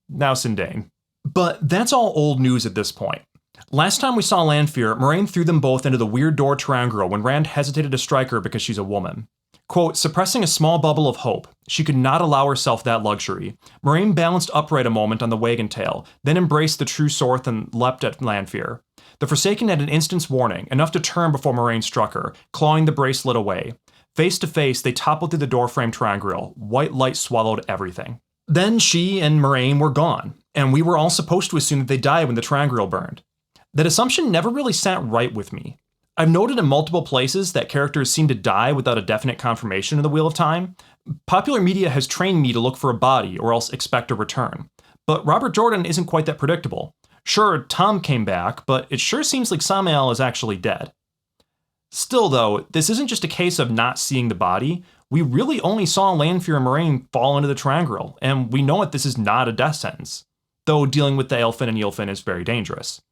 Now Cyndane. But that's all old news at this point. Last time we saw Lanfear, Moiraine threw them both into the weird door to Aran'gar when Rand hesitated to strike her because she's a woman. Quote, suppressing a small bubble of hope, she could not allow herself that luxury. Moiraine balanced upright a moment on the wagon tail, then embraced the true Sorth and leapt at Lanfear. The Forsaken had an instant's warning, enough to turn before Moiraine struck her, clawing the bracelet away. Face to face, they toppled through the doorframe triangle. White light swallowed everything. Then she and Moiraine were gone, and we were all supposed to assume that they died when the triangle burned. That assumption never really sat right with me. I've noted in multiple places that characters seem to die without a definite confirmation of the Wheel of Time. Popular media has trained me to look for a body or else expect a return. But Robert Jordan isn't quite that predictable. Sure, Tom came back, but it sure seems like Samael is actually dead. Still though, this isn't just a case of not seeing the body. We really only saw Lanfear and Moiraine fall into the triangle, and we know that this is not a death sentence. Though dealing with the Aelfinn and Ylfinn is very dangerous.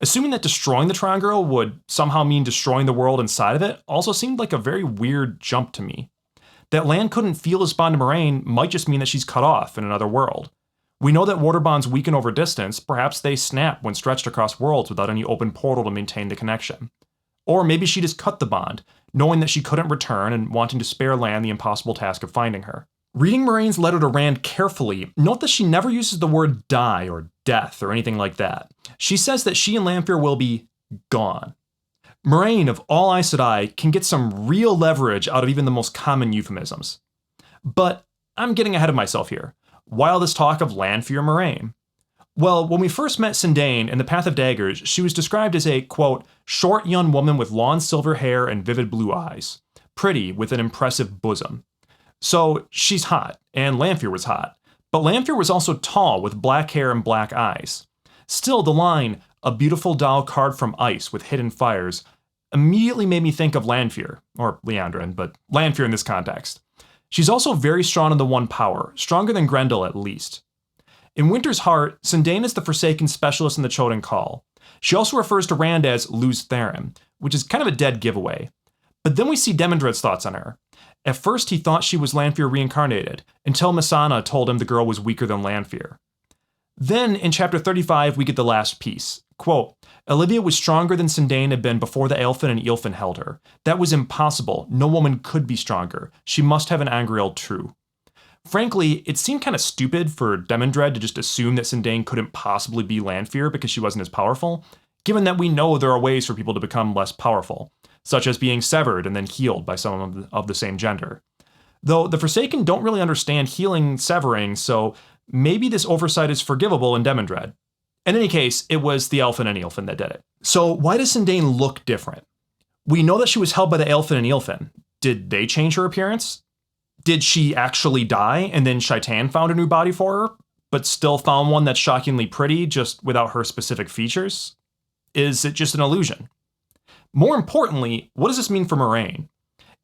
Assuming that destroying the triangle would somehow mean destroying the world inside of it also seemed like a very weird jump to me. That Lan couldn't feel his bond to Moiraine might just mean that she's cut off in another world. We know that water bonds weaken over distance, perhaps they snap when stretched across worlds without any open portal to maintain the connection. Or maybe she just cut the bond, knowing that she couldn't return and wanting to spare Lan the impossible task of finding her. Reading Moiraine's letter to Rand carefully, note that she never uses the word die or death or anything like that. She says that she and Lanfear will be gone. Moiraine, of all Aes Sedai, can get some real leverage out of even the most common euphemisms. But I'm getting ahead of myself here. Why all this talk of Lanfear and Moiraine? Well, when we first met Cyndane in the Path of Daggers, she was described as a, quote, short young woman with long silver hair and vivid blue eyes. Pretty, with an impressive bosom. So she's hot, and Lanfear was hot. But Lanfear was also tall, with black hair and black eyes. Still, the line, a beautiful doll carved from ice with hidden fires, immediately made me think of Lanfear, or Liandrin, but Lanfear in this context. She's also very strong in the One Power, stronger than Grendel at least. In Winter's Heart, Cyndane is the Forsaken specialist in the Choedan Kal. She also refers to Rand as Luz Therin, which is kind of a dead giveaway. But then we see Demandred's thoughts on her. At first he thought she was Lanfear reincarnated, until Missana told him the girl was weaker than Lanfear. Then, in chapter 35, we get the last piece. Quote, Olivia was stronger than Cyndane had been before the Aelfinn and Ylfinn held her. That was impossible. No woman could be stronger. She must have an Angreal true. Frankly, it seemed kind of stupid for Demandred to just assume that Cyndane couldn't possibly be Lanfear because she wasn't as powerful, given that we know there are ways for people to become less powerful, such as being severed and then healed by someone of the same gender. Though the Forsaken don't really understand healing severing, so maybe this oversight is forgivable in Demandred. In any case, it was the Aelfinn and Ylfinn that did it. So why does Cyndane look different? We know that she was held by the Aelfinn and Ylfinn. Did they change her appearance? Did she actually die and then Choedan found a new body for her, but still found one that's shockingly pretty, just without her specific features? Is it just an illusion? More importantly, what does this mean for Moiraine?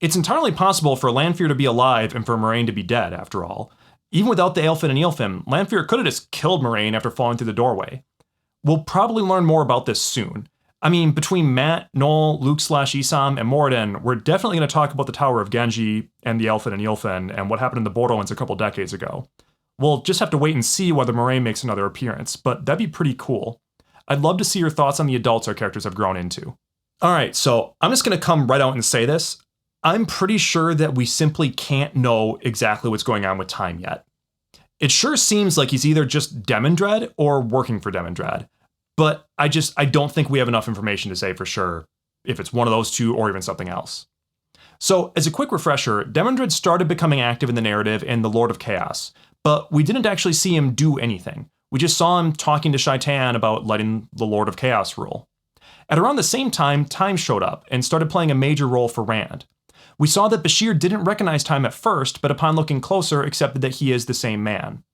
It's entirely possible for Lanfear to be alive and for Moiraine to be dead, after all. Even without the Aelfinn and Ylfinn, Lanfear could have just killed Moiraine after falling through the doorway. We'll probably learn more about this soon. I mean, between Matt, Noal, Luke/Isam, and Moridin, we're definitely going to talk about the Tower of Genji and the Aelfinn and Ylfinn and what happened in the Borderlands a couple decades ago. We'll just have to wait and see whether Moiraine makes another appearance, but that'd be pretty cool. I'd love to see your thoughts on the adults our characters have grown into. Alright, so I'm just going to come right out and say this. I'm pretty sure that we simply can't know exactly what's going on with Taim yet. It sure seems like he's either just Demandred or working for Demandred. But I don't think we have enough information to say for sure if it's one of those two or even something else. So, as a quick refresher, Demandred started becoming active in the narrative in The Lord of Chaos, but we didn't actually see him do anything. We just saw him talking to Choedan about letting the Lord of Chaos rule. At around the same time, Taim showed up and started playing a major role for Rand. We saw that Bashir didn't recognize Taim at first, but upon looking closer, accepted that he is the same man.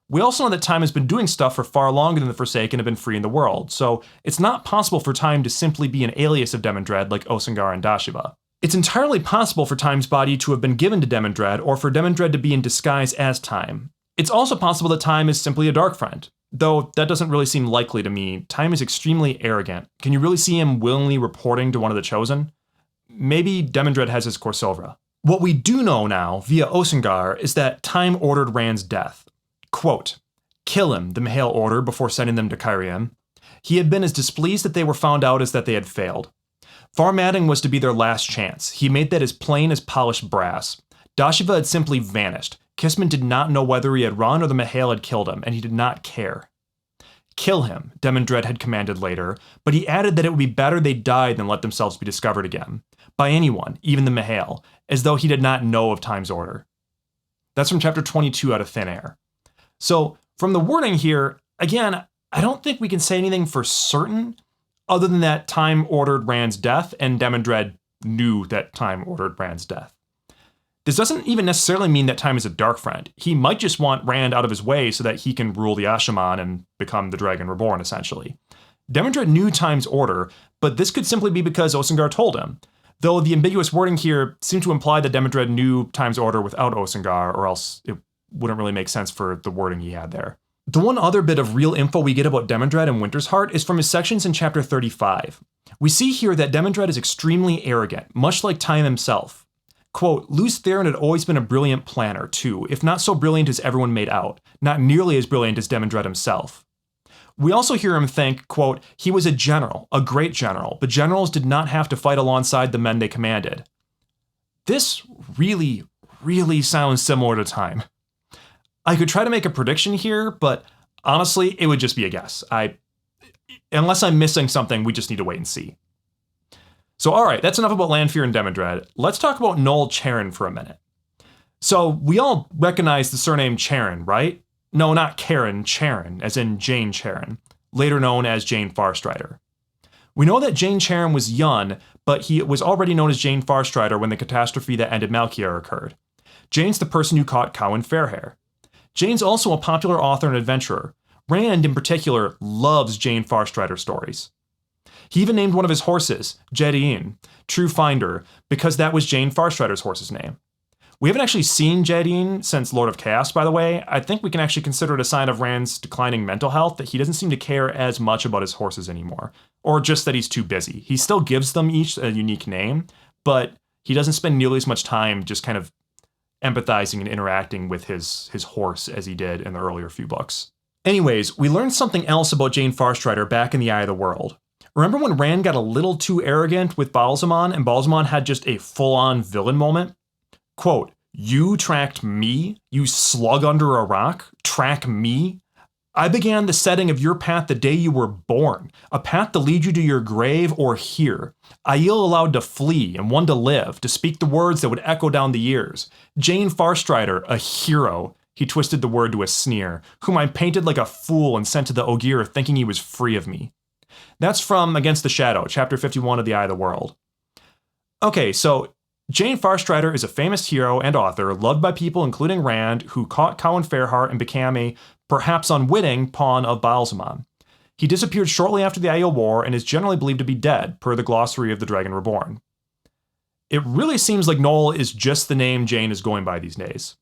We also know that Taim has been doing stuff for far longer than the Forsaken have been free in the world, so it's not possible for Taim to simply be an alias of Demandred like Osan'gar and Dashiva. It's entirely possible for Taim's body to have been given to Demandred, or for Demandred to be in disguise as Taim. It's also possible that Taim is simply a dark friend, though that doesn't really seem likely to me. Taim is extremely arrogant. Can you really see him willingly reporting to one of the Chosen? Maybe Demandred has his Corsilvra. What we do know now, via Osan'gar, is that Taim ordered Rand's death. Quote, "Kill him," the Mahale ordered before sending them to Cairhien. He had been as displeased that they were found out as that they had failed. Formatting was to be their last chance. He made that as plain as polished brass. Dashiva had simply vanished. Kismet did not know whether he had run or the Mahale had killed him, and he did not care. "Kill him," Demandred had commanded later, but he added that it would be better they died than let themselves be discovered again. By anyone, even the Mahale, as though he did not know of Taim's order. That's from chapter 22 out of Thin Air. So, from the wording here, again, I don't think we can say anything for certain, other than that Taim ordered Rand's death, and Demandred knew that Taim ordered Rand's death. This doesn't even necessarily mean that Taim is a dark friend. He might just want Rand out of his way so that he can rule the Ashaman and become the Dragon Reborn, essentially. Demandred knew Taim's order, but this could simply be because Osan'gar told him. Though the ambiguous wording here seemed to imply that Demandred knew Taim's order without Osan'gar, or else it wouldn't really make sense for the wording he had there. The one other bit of real info we get about Demandred and Winter's Heart is from his sections in chapter 35. We see here that Demandred is extremely arrogant, much like Taim himself. Quote, "Luce Theron had always been a brilliant planner, too, if not so brilliant as everyone made out, not nearly as brilliant as Demandred himself." We also hear him think, quote, "He was a general, a great general, but generals did not have to fight alongside the men they commanded." This really, really sounds similar to Taim. I could try to make a prediction here, but honestly, it would just be a guess. Unless I'm missing something, we just need to wait and see. So alright, that's enough about Lanfear and Demandred. Let's talk about Noal Charin for a minute. So we all recognize the surname Charin, right? No, not Karen, Charin, as in Jane Charin, later known as Jane Farstrider. We know that Jane Charin was young, but he was already known as Jane Farstrider when the catastrophe that ended Malkier occurred. Jane's the person who caught Cowan Fairhair. Jane's also a popular author and adventurer. Rand, in particular, loves Jane Farstrider stories. He even named one of his horses, Jed'in, True Finder, because that was Jane Farstrider's horse's name. We haven't actually seen Jed'in since Lord of Chaos, by the way. I think we can actually consider it a sign of Rand's declining mental health that he doesn't seem to care as much about his horses anymore, or just that he's too busy. He still gives them each a unique name, but he doesn't spend nearly as much time just kind of empathizing and interacting with his horse as he did in the earlier few books. Anyways, we learned something else about Jane Farstrider back in the Eye of the World. Remember when Rand got a little too arrogant with Ba'alzamon and Ba'alzamon had just a full-on villain moment? Quote, "You tracked me? You slug under a rock? Track me? I began the setting of your path the day you were born, a path to lead you to your grave or here. Aiel allowed to flee and one to live, to speak the words that would echo down the years. Jane Farstrider, a hero," he twisted the word to a sneer, "whom I painted like a fool and sent to the Ogier thinking he was free of me." That's from Against the Shadow, chapter 51 of the Eye of the World. Okay, so Jane Farstrider is a famous hero and author, loved by people including Rand, who caught Cowan Fairheart and became a, perhaps unwitting, pawn of Ba'alzamon. He disappeared shortly after the Aiel War and is generally believed to be dead, per the glossary of the Dragon Reborn. It really seems like Noal is just the name Jane is going by these days.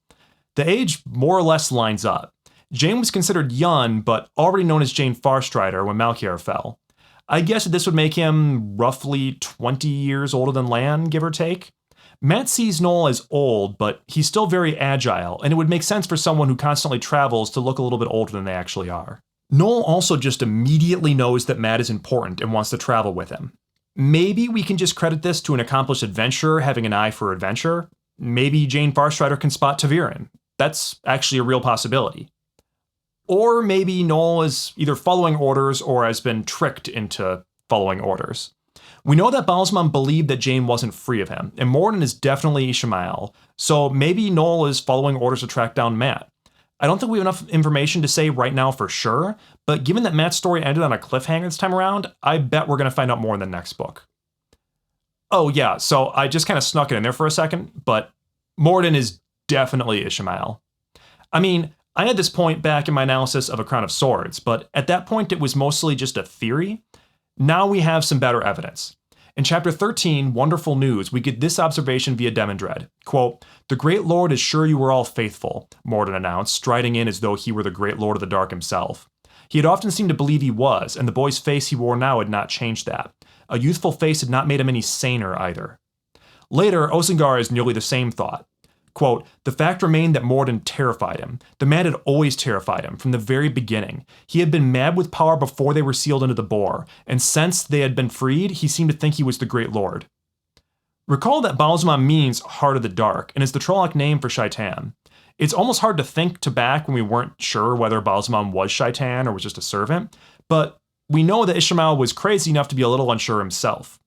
The age more or less lines up. Jane was considered young, but already known as Jane Farstrider when Malkier fell. I guess this would make him roughly 20 years older than Lan, give or take. Matt sees Noal as old, but he's still very agile, and it would make sense for someone who constantly travels to look a little bit older than they actually are. Noal also just immediately knows that Matt is important and wants to travel with him. Maybe we can just credit this to an accomplished adventurer having an eye for adventure. Maybe Jane Farstrider can spot Ta'Veren. That's actually a real possibility. Or maybe Noal is either following orders or has been tricked into following orders. We know that Ba'alzamon believed that Jane wasn't free of him, and Moridin is definitely Ishamael, so maybe Noal is following orders to track down Matt. I don't think we have enough information to say right now for sure, but given that Matt's story ended on a cliffhanger this time around, I bet we're going to find out more in the next book. Oh yeah, so I just kind of snuck it in there for a second, but Moridin is definitely Ishamael. I mean, I had this point back in my analysis of A Crown of Swords, but at that point it was mostly just a theory. Now we have some better evidence. In chapter 13, Wonderful News, we get this observation via Demandred. Quote, "The Great Lord is sure you were all faithful," Moridin announced, striding in as though he were the Great Lord of the Dark himself. He had often seemed to believe he was, and the boy's face he wore now had not changed that. A youthful face had not made him any saner either. Later, Osan'gar has nearly the same thought. Quote, "The fact remained that Moridin terrified him. The man had always terrified him, from the very beginning. He had been mad with power before they were sealed into the boar, and since they had been freed, he seemed to think he was the Great Lord." Recall that Ba'alzamon means Heart of the Dark, and is the Trolloc name for Cyndane. It's almost hard to think to back when we weren't sure whether Ba'alzamon was Cyndane or was just a servant, but we know that Ishamael was crazy enough to be a little unsure himself.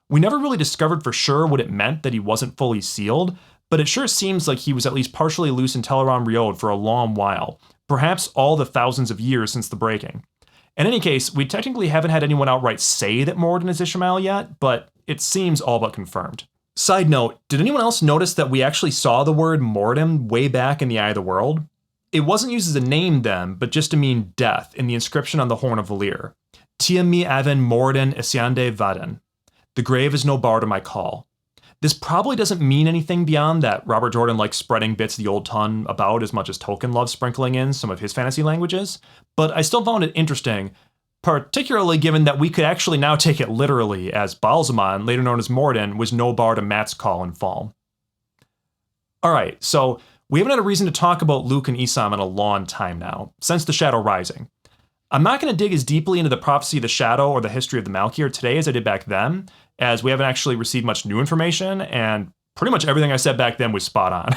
We never really discovered for sure what it meant that he wasn't fully sealed, but it sure seems like he was at least partially loose in Tele'aran'rhiod for a long while, perhaps all the thousands of years since the breaking. In any case, we technically haven't had anyone outright say that Moridin is Ishamael yet, but it seems all but confirmed. Side note, did anyone else notice that we actually saw the word Moridin way back in the Eye of the World? It wasn't used as a name then, but just to mean death in the inscription on the Horn of Valir. Tia mi aven Moridin Isiande vaden. The grave is no bar to my call. This probably doesn't mean anything beyond that Robert Jordan likes spreading bits of the Old Ton about as much as Tolkien loves sprinkling in some of his fantasy languages, but I still found it interesting, particularly given that we could actually now take it literally, as Ba'alzamon, later known as Moridin, was no bar to Mat's call in Fall. Alright, so we haven't had a reason to talk about Luke and Isam in a long time now, since the Shadow Rising. I'm not going to dig as deeply into the prophecy of the Shadow or the history of the Malkier today as I did back then, as we haven't actually received much new information, and pretty much everything I said back then was spot on.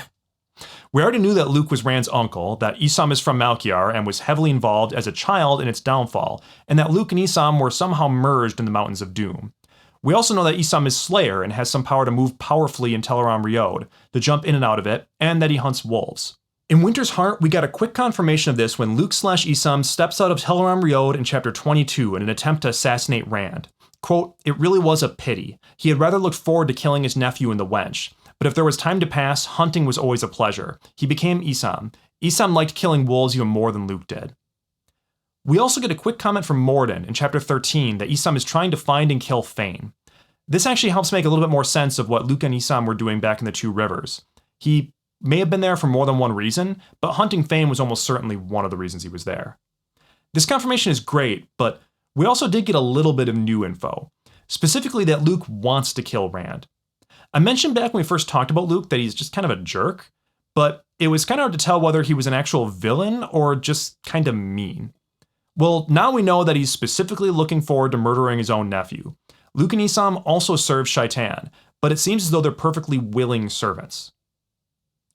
We already knew that Luke was Rand's uncle, that Isam is from Malkiar and was heavily involved as a child in its downfall, and that Luke and Isam were somehow merged in the Mountains of Doom. We also know that Isam is Slayer and has some power to move powerfully in Tele'aran'rhiod, to jump in and out of it, and that he hunts wolves. In Winter's Heart, we got a quick confirmation of this when Luke/Isam steps out of Tele'aran'rhiod in chapter 22 in an attempt to assassinate Rand. Quote, "It really was a pity. He had rather looked forward to killing his nephew in the wench. But if there was time to pass, hunting was always a pleasure. He became Isam. Isam liked killing wolves even more than Luke did." We also get a quick comment from Moridin in chapter 13 that Isam is trying to find and kill Fain. This actually helps make a little bit more sense of what Luke and Isam were doing back in the Two Rivers. He may have been there for more than one reason, but hunting Fain was almost certainly one of the reasons he was there. This confirmation is great, but we also did get a little bit of new info, specifically that Luke wants to kill Rand. I mentioned back when we first talked about Luke that he's just kind of a jerk, but it was kind of hard to tell whether he was an actual villain or just kind of mean. Well, now we know that he's specifically looking forward to murdering his own nephew. Luke and Isam also serve Cyndane, but it seems as though they're perfectly willing servants.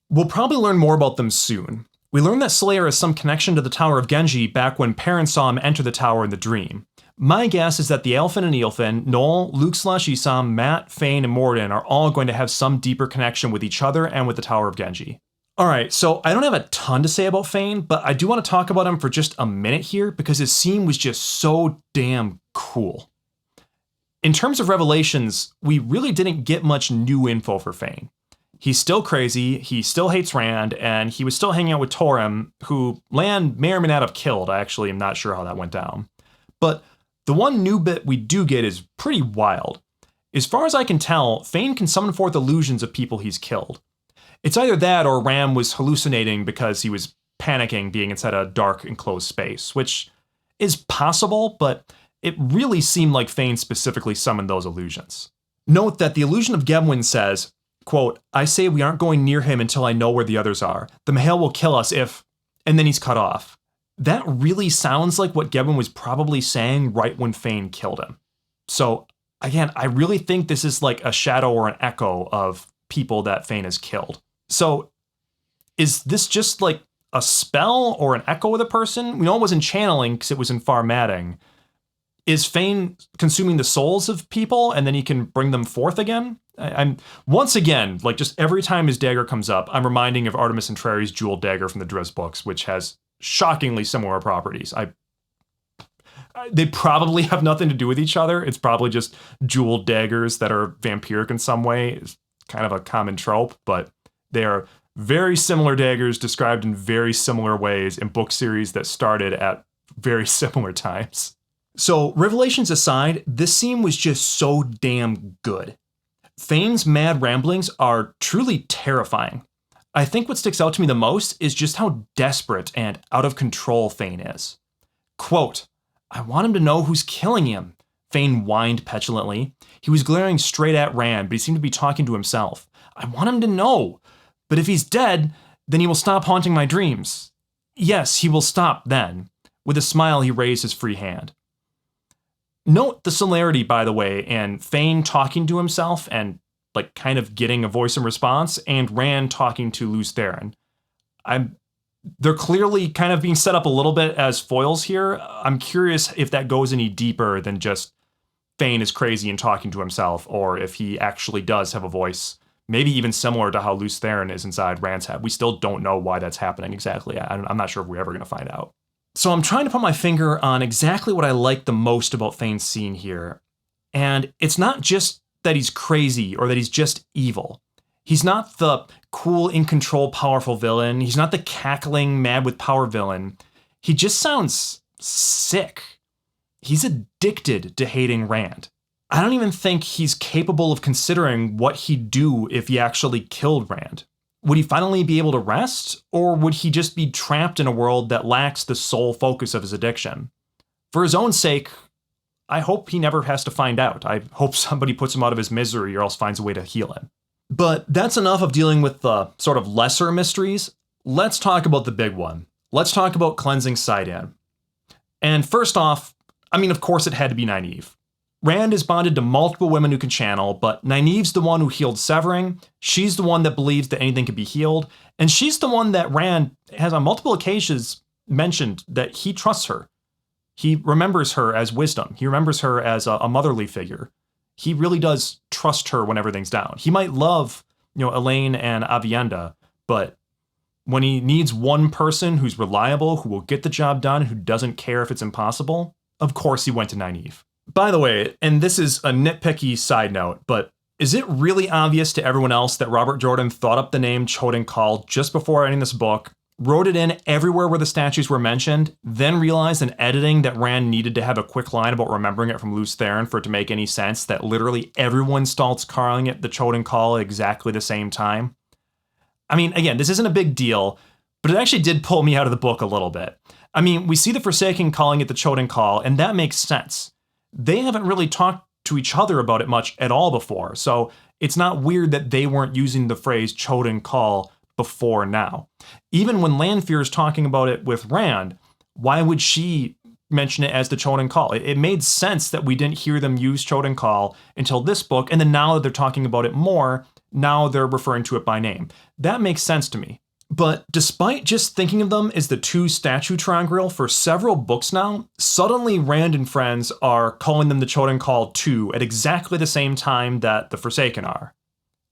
We'll probably learn more about them soon. We learned that Slayer has some connection to the Tower of Genji back when Perrin saw him enter the tower in the dream. My guess is that the Elfin and Eilfin, Noal, Luke/Isam, Mat, Fain, and Moridin are all going to have some deeper connection with each other and with the Tower of Genji. Alright, so I don't have a ton to say about Fain, but I do want to talk about him for just a minute here because his scene was just so damn cool. In terms of revelations, we really didn't get much new info for Fain. He's still crazy, he still hates Rand, and he was still hanging out with Torim, who Lan may or may not have killed. I actually am not sure how that went down. But the one new bit we do get is pretty wild. As far as I can tell, Fain can summon forth illusions of people he's killed. It's either that or Ram was hallucinating because he was panicking being inside a dark, enclosed space, which is possible, but it really seemed like Fain specifically summoned those illusions. Note that the illusion of Gemwin says, quote, "I say we aren't going near him until I know where the others are. The Mahale will kill us if..." and then he's cut off. That really sounds like what Gemwin was probably saying right when Fain killed him. So, again, I really think this is like a shadow or an echo of people that Fain has killed. So, is this just like a spell or an echo of the person? We know it wasn't channeling because it was in far matting. Is Fain consuming the souls of people and then he can bring them forth again? I'm once again, like just every time his dagger comes up, I'm reminding of Artemis Entreri's jeweled dagger from the Drizzt books, which has shockingly similar properties. They probably have nothing to do with each other. It's probably just jeweled daggers that are vampiric in some way. It's kind of a common trope, but they are very similar daggers described in very similar ways in book series that started at very similar times. So, revelations aside, this scene was just so damn good. Fain's mad ramblings are truly terrifying. I think what sticks out to me the most is just how desperate and out of control Fain is. Quote, "I want him to know who's killing him," Fain whined petulantly. He was glaring straight at Rand, but he seemed to be talking to himself. "I want him to know. But if he's dead, then he will stop haunting my dreams. Yes, he will stop then." With a smile, he raised his free hand. Note the similarity, by the way, in Fain talking to himself and like kind of getting a voice in response, and Rand talking to Lews Therin. They're clearly kind of being set up a little bit as foils here. I'm curious if that goes any deeper than just Fain is crazy and talking to himself, or if he actually does have a voice, maybe even similar to how Lews Therin is inside Rand's head. We still don't know why that's happening exactly. I'm not sure if we're ever going to find out. So I'm trying to put my finger on exactly what I like the most about Fain's scene here. And it's not just that he's crazy or that he's just evil. He's not the cool, in control, powerful villain. He's not the cackling, mad with power villain. He just sounds sick. He's addicted to hating Rand. I don't even think he's capable of considering what he'd do if he actually killed Rand. Would he finally be able to rest, or would he just be trapped in a world that lacks the sole focus of his addiction? For his own sake, I hope he never has to find out. I hope somebody puts him out of his misery or else finds a way to heal him. But that's enough of dealing with the sort of lesser mysteries. Let's talk about the big one. Let's talk about cleansing Cyndane. And first off, of course it had to be Nynaeve. Rand is bonded to multiple women who can channel, but Nynaeve's the one who healed Severing. She's the one that believes that anything can be healed. And she's the one that Rand has on multiple occasions mentioned that he trusts her. He remembers her as wisdom. He remembers her as a motherly figure. He really does trust her when everything's down. He might love, Elaine and Avienda, but when he needs one person who's reliable, who will get the job done, who doesn't care if it's impossible, of course he went to Nynaeve. By the way, and this is a nitpicky side note, but is it really obvious to everyone else that Robert Jordan thought up the name Choedan Kal just before writing this book, wrote it in everywhere where the statues were mentioned, then realized in editing that Rand needed to have a quick line about remembering it from Lews Therin for it to make any sense, that literally everyone starts calling it the Choedan Kal at exactly the same time? Again, this isn't a big deal, but it actually did pull me out of the book a little bit. We see the Forsaken calling it the Choedan Kal, and that makes sense. They haven't really talked to each other about it much at all before, so it's not weird that they weren't using the phrase Choedan Kal before now. Even when Lanfear is talking about it with Rand, why would she mention it as the Choedan Kal? It made sense that we didn't hear them use Choedan Kal until this book, and then now that they're talking about it more, now they're referring to it by name. That makes sense to me. But despite just thinking of them as the two statue triangle for several books now, suddenly Rand and friends are calling them the Choedan Kal too at exactly the same time that the Forsaken are.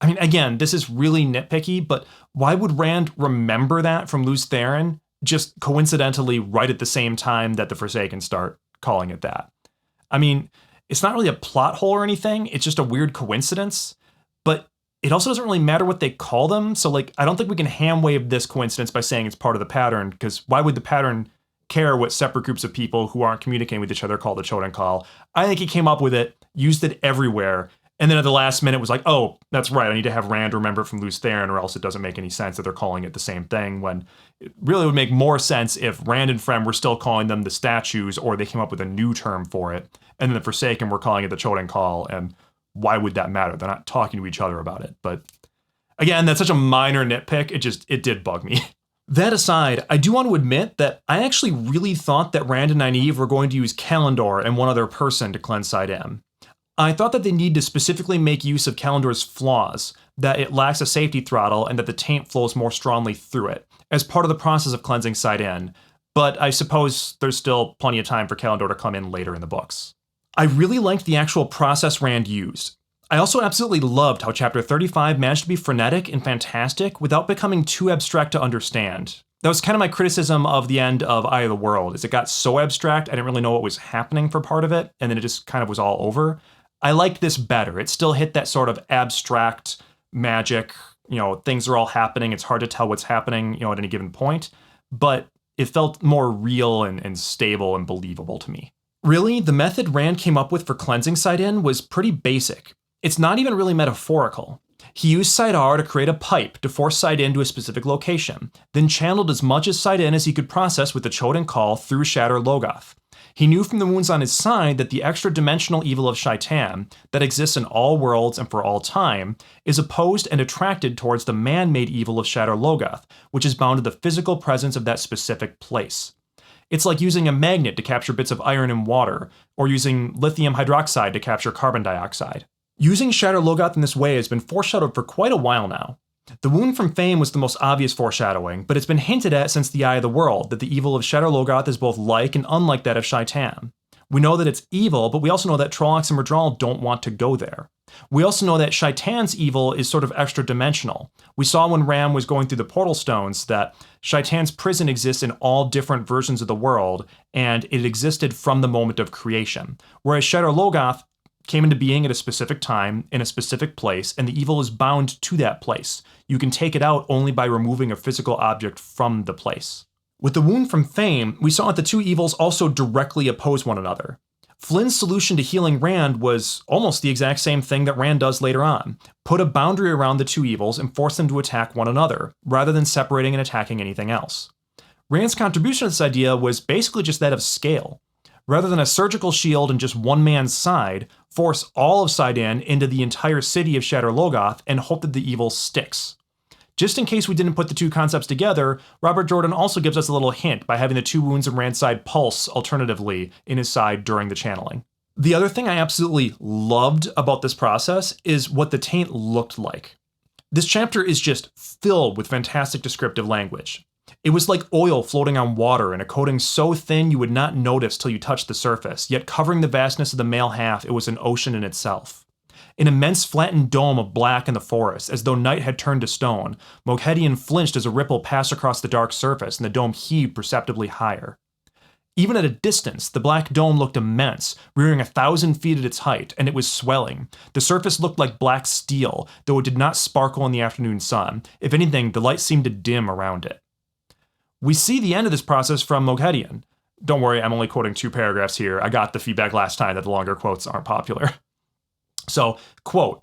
Again, this is really nitpicky, but why would Rand remember that from Lews Therin just coincidentally right at the same time that the Forsaken start calling it that? It's not really a plot hole or anything, it's just a weird coincidence, but it also doesn't really matter what they call them, so I don't think we can ham-wave this coincidence by saying it's part of the pattern, because why would the pattern care what separate groups of people who aren't communicating with each other call the Choedan Kal? I think he came up with it, used it everywhere, and then at the last minute was like, oh, that's right, I need to have Rand remember it from Lews Therin, or else it doesn't make any sense that they're calling it the same thing, when it really would make more sense if Rand and Friend were still calling them the statues, or they came up with a new term for it, and then the Forsaken were calling it the Choedan Kal, and why would that matter? They're not talking to each other about it. But again, that's such a minor nitpick, it did bug me. That aside, I do want to admit that I actually really thought that Rand and Nynaeve were going to use Callandor and one other person to cleanse Cyndane. I thought that they need to specifically make use of Callandor's flaws, that it lacks a safety throttle and that the taint flows more strongly through it, as part of the process of cleansing Cyndane. But I suppose there's still plenty of time for Callandor to come in later in the books. I really liked the actual process Rand used. I also absolutely loved how Chapter 35 managed to be frenetic and fantastic without becoming too abstract to understand. That was kind of my criticism of the end of Eye of the World, is it got so abstract I didn't really know what was happening for part of it, and then it just kind of was all over. I liked this better. It still hit that sort of abstract magic, things are all happening, it's hard to tell what's happening, at any given point, but it felt more real and stable and believable to me. Really, the method Rand came up with for cleansing Cyndane was pretty basic. It's not even really metaphorical. He used Saidar to create a pipe to force Cyndane to a specific location, then channeled as much as Cyndane as he could process with the Choedan Kal through Shadar Logoth. He knew from the wounds on his side that the extra-dimensional evil of Shaitan, that exists in all worlds and for all time, is opposed and attracted towards the man-made evil of Shadar Logoth, which is bound to the physical presence of that specific place. It's like using a magnet to capture bits of iron in water, or using lithium hydroxide to capture carbon dioxide. Using Shadar Logoth in this way has been foreshadowed for quite a while now. The wound from Fain was the most obvious foreshadowing, but it's been hinted at since the Eye of the World that the evil of Shadar Logoth is both like and unlike that of Shaitan. We know that it's evil, but we also know that Trollocs and Myrddraal don't want to go there. We also know that Shaitan's evil is sort of extra-dimensional. We saw when Ram was going through the portal stones that Shaitan's prison exists in all different versions of the world, and it existed from the moment of creation. Whereas Shadar Logoth came into being at a specific time, in a specific place, and the evil is bound to that place. You can take it out only by removing a physical object from the place. With the wound from Fain, we saw that the two evils also directly oppose one another. Flynn's solution to healing Rand was almost the exact same thing that Rand does later on. Put a boundary around the two evils and force them to attack one another, rather than separating and attacking anything else. Rand's contribution to this idea was basically just that of scale. Rather than a surgical shield and just one man's side, force all of Cyndane into the entire city of Shadar Logoth and hope that the evil sticks. Just in case we didn't put the two concepts together, Robert Jordan also gives us a little hint by having the two wounds in Rand's side pulse alternatively in his side during the channeling. The other thing I absolutely loved about this process is what the taint looked like. This chapter is just filled with fantastic descriptive language. It was like oil floating on water in a coating so thin you would not notice till you touched the surface, yet covering the vastness of the male half, it was an ocean in itself. An immense flattened dome of black in the forest, as though night had turned to stone, Moghedien flinched as a ripple passed across the dark surface and the dome heaved perceptibly higher. Even at a distance, the black dome looked immense, rearing 1,000 feet at its height, and it was swelling. The surface looked like black steel, though it did not sparkle in the afternoon sun. If anything, the light seemed to dim around it. We see the end of this process from Moghedien. Don't worry, I'm only quoting 2 paragraphs here. I got the feedback last time that the longer quotes aren't popular. So, quote,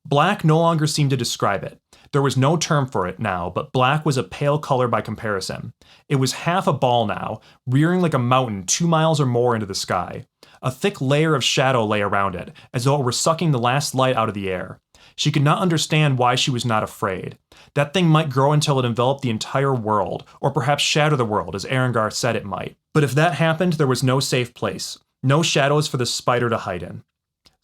"Black no longer seemed to describe it. There was no term for it now, but black was a pale color by comparison. It was half a ball now, rearing like a mountain 2 miles or more into the sky. A thick layer of shadow lay around it, as though it were sucking the last light out of the air. She could not understand why she was not afraid. That thing might grow until it enveloped the entire world, or perhaps shatter the world, as Aran'gar said it might. But if that happened, there was no safe place, no shadows for the spider to hide in.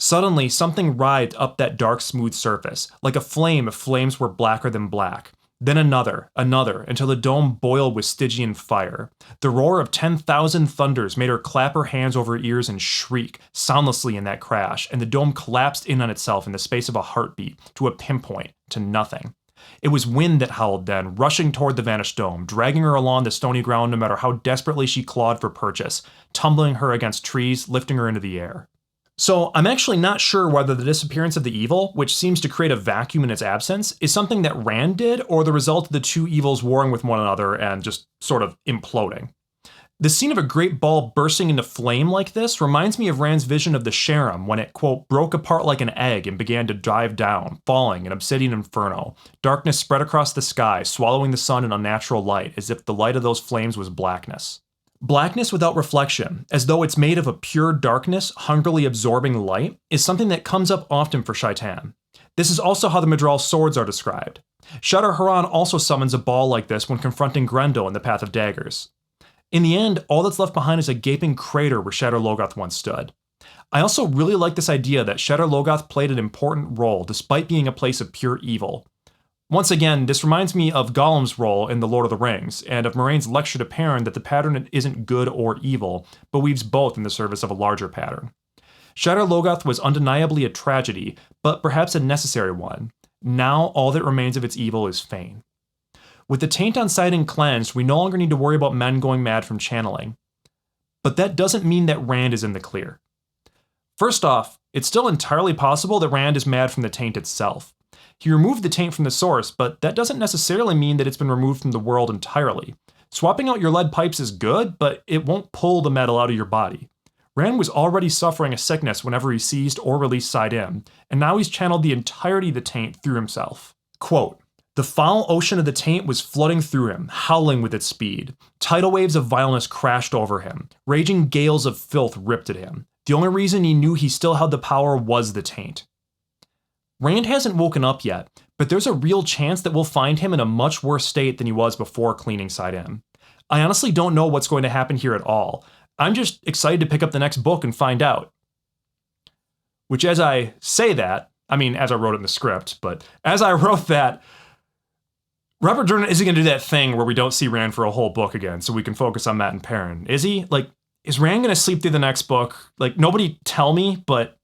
Suddenly, something writhed up that dark, smooth surface, like a flame if flames were blacker than black. Then another, until the dome boiled with Stygian fire. The roar of 10,000 thunders made her clap her hands over her ears and shriek, soundlessly in that crash, and the dome collapsed in on itself in the space of a heartbeat, to a pinpoint, to nothing. It was wind that howled then, rushing toward the vanished dome, dragging her along the stony ground no matter how desperately she clawed for purchase, tumbling her against trees, lifting her into the air. So I'm actually not sure whether the disappearance of the evil, which seems to create a vacuum in its absence, is something that Rand did, or the result of the two evils warring with one another and just sort of imploding. The scene of a great ball bursting into flame like this reminds me of Rand's vision of the Sharam when it, quote, broke apart like an egg and began to dive down, falling, an obsidian inferno. Darkness spread across the sky, swallowing the sun in unnatural light, as if the light of those flames was blackness. Blackness without reflection, as though it's made of a pure darkness hungrily absorbing light, is something that comes up often for Shaitan. This is also how the Myrddraal swords are described. Shadar Haran also summons a ball like this when confronting Grendel in the Path of Daggers. In the end, all that's left behind is a gaping crater where Shadar Logoth once stood. I also really like this idea that Shadar Logoth played an important role despite being a place of pure evil. Once again, this reminds me of Gollum's role in The Lord of the Rings, and of Moraine's lecture to Perrin that the pattern isn't good or evil, but weaves both in the service of a larger pattern. Shadar Logoth was undeniably a tragedy, but perhaps a necessary one. Now all that remains of its evil is Fain. With the taint on Cyndane cleansed, we no longer need to worry about men going mad from channeling. But that doesn't mean that Rand is in the clear. First off, it's still entirely possible that Rand is mad from the taint itself. He removed the taint from the source, but that doesn't necessarily mean that it's been removed from the world entirely. Swapping out your lead pipes is good, but it won't pull the metal out of your body. Rand was already suffering a sickness whenever he seized or released Cyndane, and now he's channeled the entirety of the taint through himself. Quote, "The foul ocean of the taint was flooding through him, howling with its speed. Tidal waves of vileness crashed over him. Raging gales of filth ripped at him. The only reason he knew he still held the power was the taint." Rand hasn't woken up yet, but there's a real chance that we'll find him in a much worse state than he was before cleaning Cyndane. I honestly don't know what's going to happen here at all. I'm just excited to pick up the next book and find out. Which, as I say that, I mean, as I wrote it in the script, but as I wrote that, Robert Jordan isn't going to do that thing where we don't see Rand for a whole book again so we can focus on Mat and Perrin. Is he? Like, is Rand going to sleep through the next book? Like, nobody tell me, but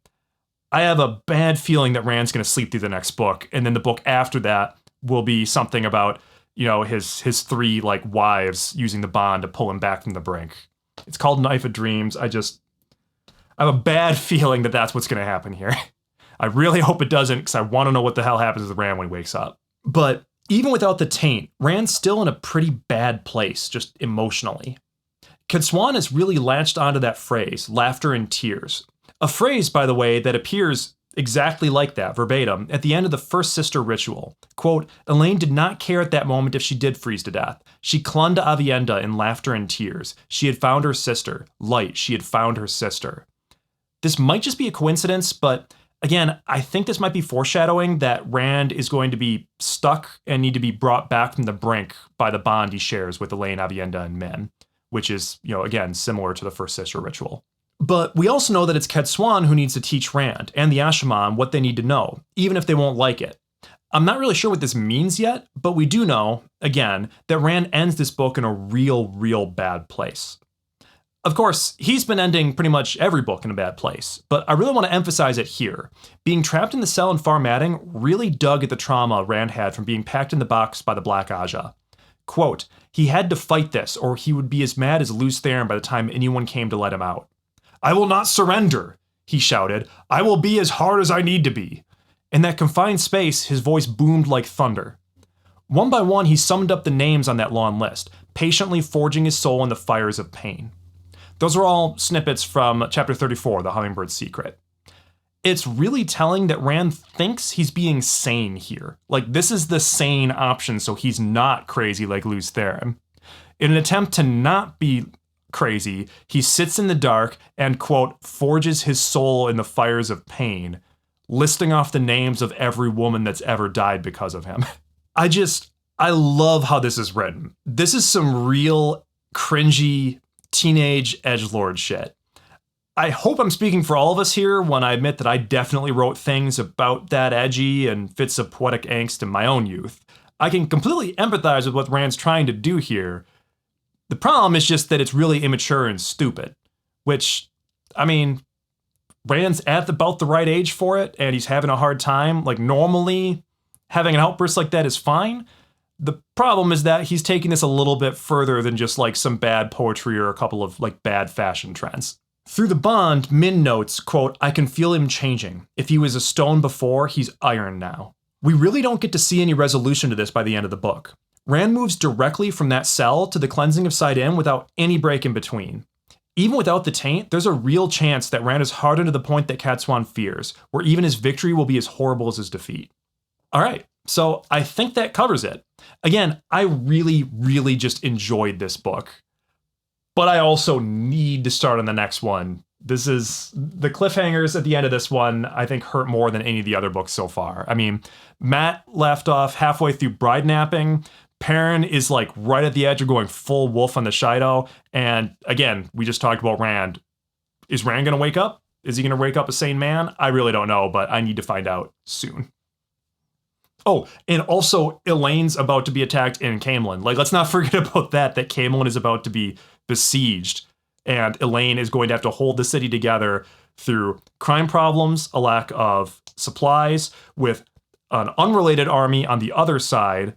I have a bad feeling that Rand's going to sleep through the next book, and then the book after that will be something about, you know, his three, like, wives using the bond to pull him back from the brink. It's called Knife of Dreams. I have a bad feeling that that's what's going to happen here. I really hope it doesn't, because I want to know what the hell happens with Rand when he wakes up. But even without the taint, Rand's still in a pretty bad place, just emotionally. Cadsuane has really latched onto that phrase, laughter and tears. A phrase, by the way, that appears exactly like that, verbatim, at the end of the first sister ritual. Quote, "Elaine did not care at that moment if she did freeze to death. She clung to Aviendha in laughter and tears. She had found her sister. Light, she had found her sister." This might just be a coincidence, but again, I think this might be foreshadowing that Rand is going to be stuck and need to be brought back from the brink by the bond he shares with Elaine, Aviendha, and Min, which is, you know, again, similar to the first sister ritual. But we also know that it's Cadsuane who needs to teach Rand and the Asha'man what they need to know, even if they won't like it. I'm not really sure what this means yet, but we do know, again, that Rand ends this book in a real bad place. Of course, he's been ending pretty much every book in a bad place, but I really want to emphasize it here. Being trapped in the cell in Far Madding really dug at the trauma Rand had from being packed in the box by the Black Aja. Quote, "He had to fight this, or he would be as mad as Lews Therin by the time anyone came to let him out. 'I will not surrender,' he shouted. 'I will be as hard as I need to be.' In that confined space, his voice boomed like thunder. One by one, he summed up the names on that long list, patiently forging his soul in the fires of pain." Those are all snippets from Chapter 34, The Hummingbird's Secret. It's really telling that Rand thinks he's being sane here. Like, this is the sane option, so he's not crazy like Lews Therin. In an attempt to not be crazy, he sits in the dark and, quote, "forges his soul in the fires of pain," listing off the names of every woman that's ever died because of him. I love how this is written. This is some real cringy teenage edgelord shit. I hope I'm speaking for all of us here when I admit that I definitely wrote things about that edgy and fits of poetic angst in my own youth. I can completely empathize with what Rand's trying to do here. The problem is just that it's really immature and stupid, which, I mean, Rand's at about the right age for it, and he's having a hard time. Like, normally, having an outburst like that is fine. The problem is that he's taking this a little bit further than just like some bad poetry or a couple of like bad fashion trends. Through the bond, Min notes, quote, "I can feel him changing. If he was a stone before, he's iron now." We really don't get to see any resolution to this by the end of the book. Rand moves directly from that cell to the cleansing of Cyndane without any break in between. Even without the taint, there's a real chance that Rand is hardened to the point that Cadsuane fears, where even his victory will be as horrible as his defeat. All right, so I think that covers it. Again, I really just enjoyed this book, but I also need to start on the next one. This is, the cliffhangers at the end of this one, I think, hurt more than any of the other books so far. I mean, Mat left off halfway through bride napping. Perrin is like right at the edge of going full wolf on the Shido. And again, we just talked about Rand. Is Rand going to wake up? Is he going to wake up a sane man? I really don't know, but I need to find out soon. Oh, and also Elaine's about to be attacked in Caemlyn. Like, let's not forget about that Caemlyn is about to be besieged. And Elaine is going to have to hold the city together through crime problems, a lack of supplies, with an unrelated army on the other side.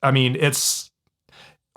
I mean, it's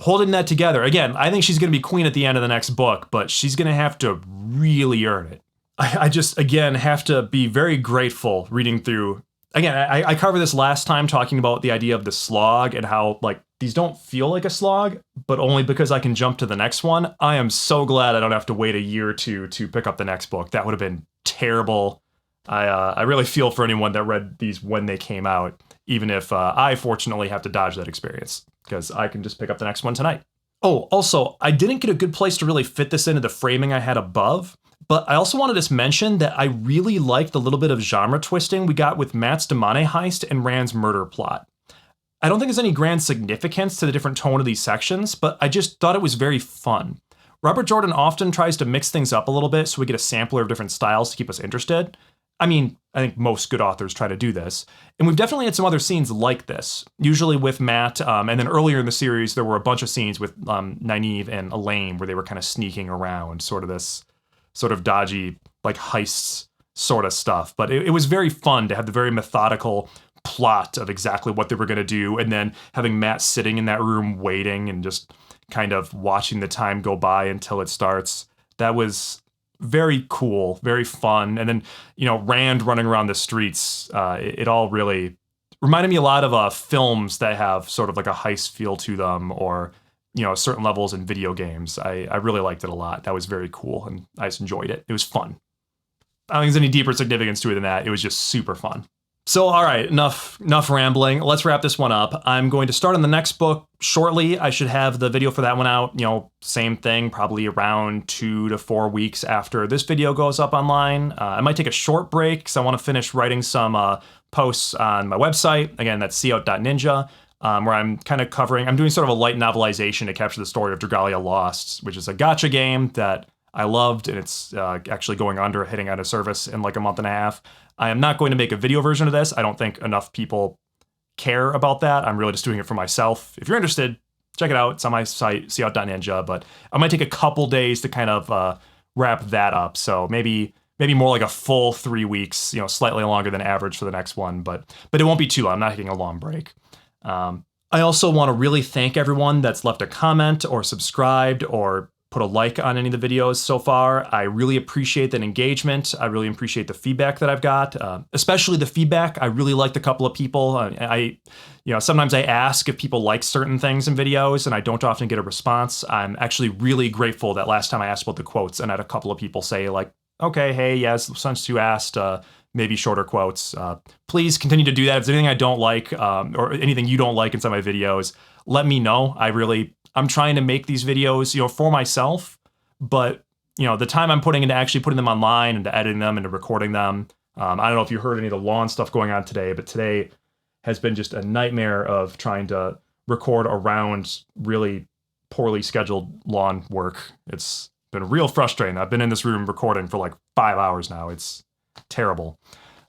holding that together. Again, I think she's going to be queen at the end of the next book, but she's going to have to really earn it. I just, again, have to be very grateful reading through. Again, I covered this last time talking about the idea of the slog and how, like, these don't feel like a slog, but only because I can jump to the next one. I am so glad I don't have to wait a year or two to pick up the next book. That would have been terrible. I really feel for anyone that read these when they came out, even if I fortunately have to dodge that experience, because I can just pick up the next one tonight. Oh, also, I didn't get a good place to really fit this into the framing I had above, but I also wanted to mention that I really liked the little bit of genre twisting we got with Matt's Damane heist and Rand's murder plot. I don't think there's any grand significance to the different tone of these sections, but I just thought it was very fun. Robert Jordan often tries to mix things up a little bit so we get a sampler of different styles to keep us interested. I mean, I think most good authors try to do this. And we've definitely had some other scenes like this, usually with Matt, and then earlier in the series, there were a bunch of scenes with Nynaeve and Elaine where they were kind of sneaking around, sort of this sort of dodgy, like heists sort of stuff. But it was very fun to have the very methodical plot of exactly what they were going to do, and then having Matt sitting in that room waiting and just kind of watching the time go by until it starts. That was very cool, very fun. And then, Rand running around the streets, it all really reminded me a lot of films that have sort of like a heist feel to them, or, certain levels in video games. I really liked it a lot. That was very cool, and I just enjoyed it. It was fun. I don't think there's any deeper significance to it than that. It was just super fun. So, all right, enough rambling. Let's wrap this one up. I'm going to start on the next book shortly. I should have the video for that one out, same thing, probably around 2 to 4 weeks after this video goes up online. I might take a short break because I want to finish writing some posts on my website. Again, that's cout.ninja, where I'm kind of I'm doing sort of a light novelization to capture the story of Dragalia Lost, which is a gacha game that I loved, and it's actually hitting out of service in like a month and a half. I am not going to make a video version of this. I don't think enough people care about that. I'm really just doing it for myself. If you're interested, check it out. It's on my site, cout.ninja, but I might take a couple days to kind of wrap that up. So maybe more like a full 3 weeks, slightly longer than average for the next one, but it won't be too long. I'm not taking a long break. I also want to really thank everyone that's left a comment or subscribed or put a like on any of the videos so far. I really appreciate that engagement. I really appreciate the feedback that I've got, especially the feedback. I really liked a couple of people. Sometimes I ask if people like certain things in videos, and I don't often get a response. I'm actually really grateful that last time I asked about the quotes, and I had a couple of people say like, okay, hey, yes, since you asked, maybe shorter quotes. Please continue to do that. If there's anything I don't like, or anything you don't like in some of my videos, let me know. I'm trying to make these videos, for myself, but, the time I'm putting into actually putting them online and to editing them and to recording them. I don't know if you heard any of the lawn stuff going on today, but today has been just a nightmare of trying to record around really poorly scheduled lawn work. It's been real frustrating. I've been in this room recording for like 5 hours now. It's terrible.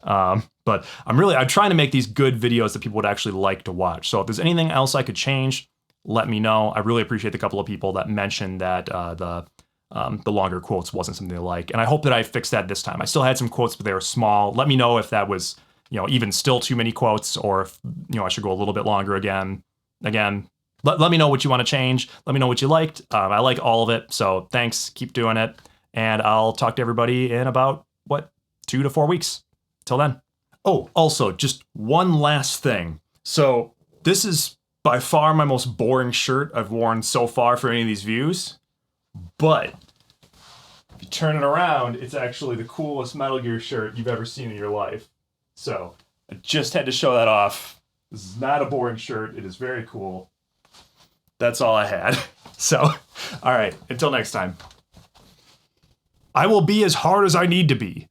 But I'm trying to make these good videos that people would actually like to watch. So if there's anything else I could change, let me know. I really appreciate the couple of people that mentioned that the longer quotes wasn't something they like. And I hope that I fixed that this time. I still had some quotes, but they were small. Let me know if that was, even still too many quotes, or if, I should go a little bit longer again. Again, let me know what you want to change. Let me know what you liked. I like all of it. So thanks. Keep doing it. And I'll talk to everybody in about, 2 to 4 weeks. Till then. Oh, also, just one last thing. So this is by far my most boring shirt I've worn so far for any of these views. But if you turn it around, it's actually the coolest Metal Gear shirt you've ever seen in your life. So I just had to show that off. This is not a boring shirt. It is very cool. That's all I had. So, all right, until next time. I will be as hard as I need to be.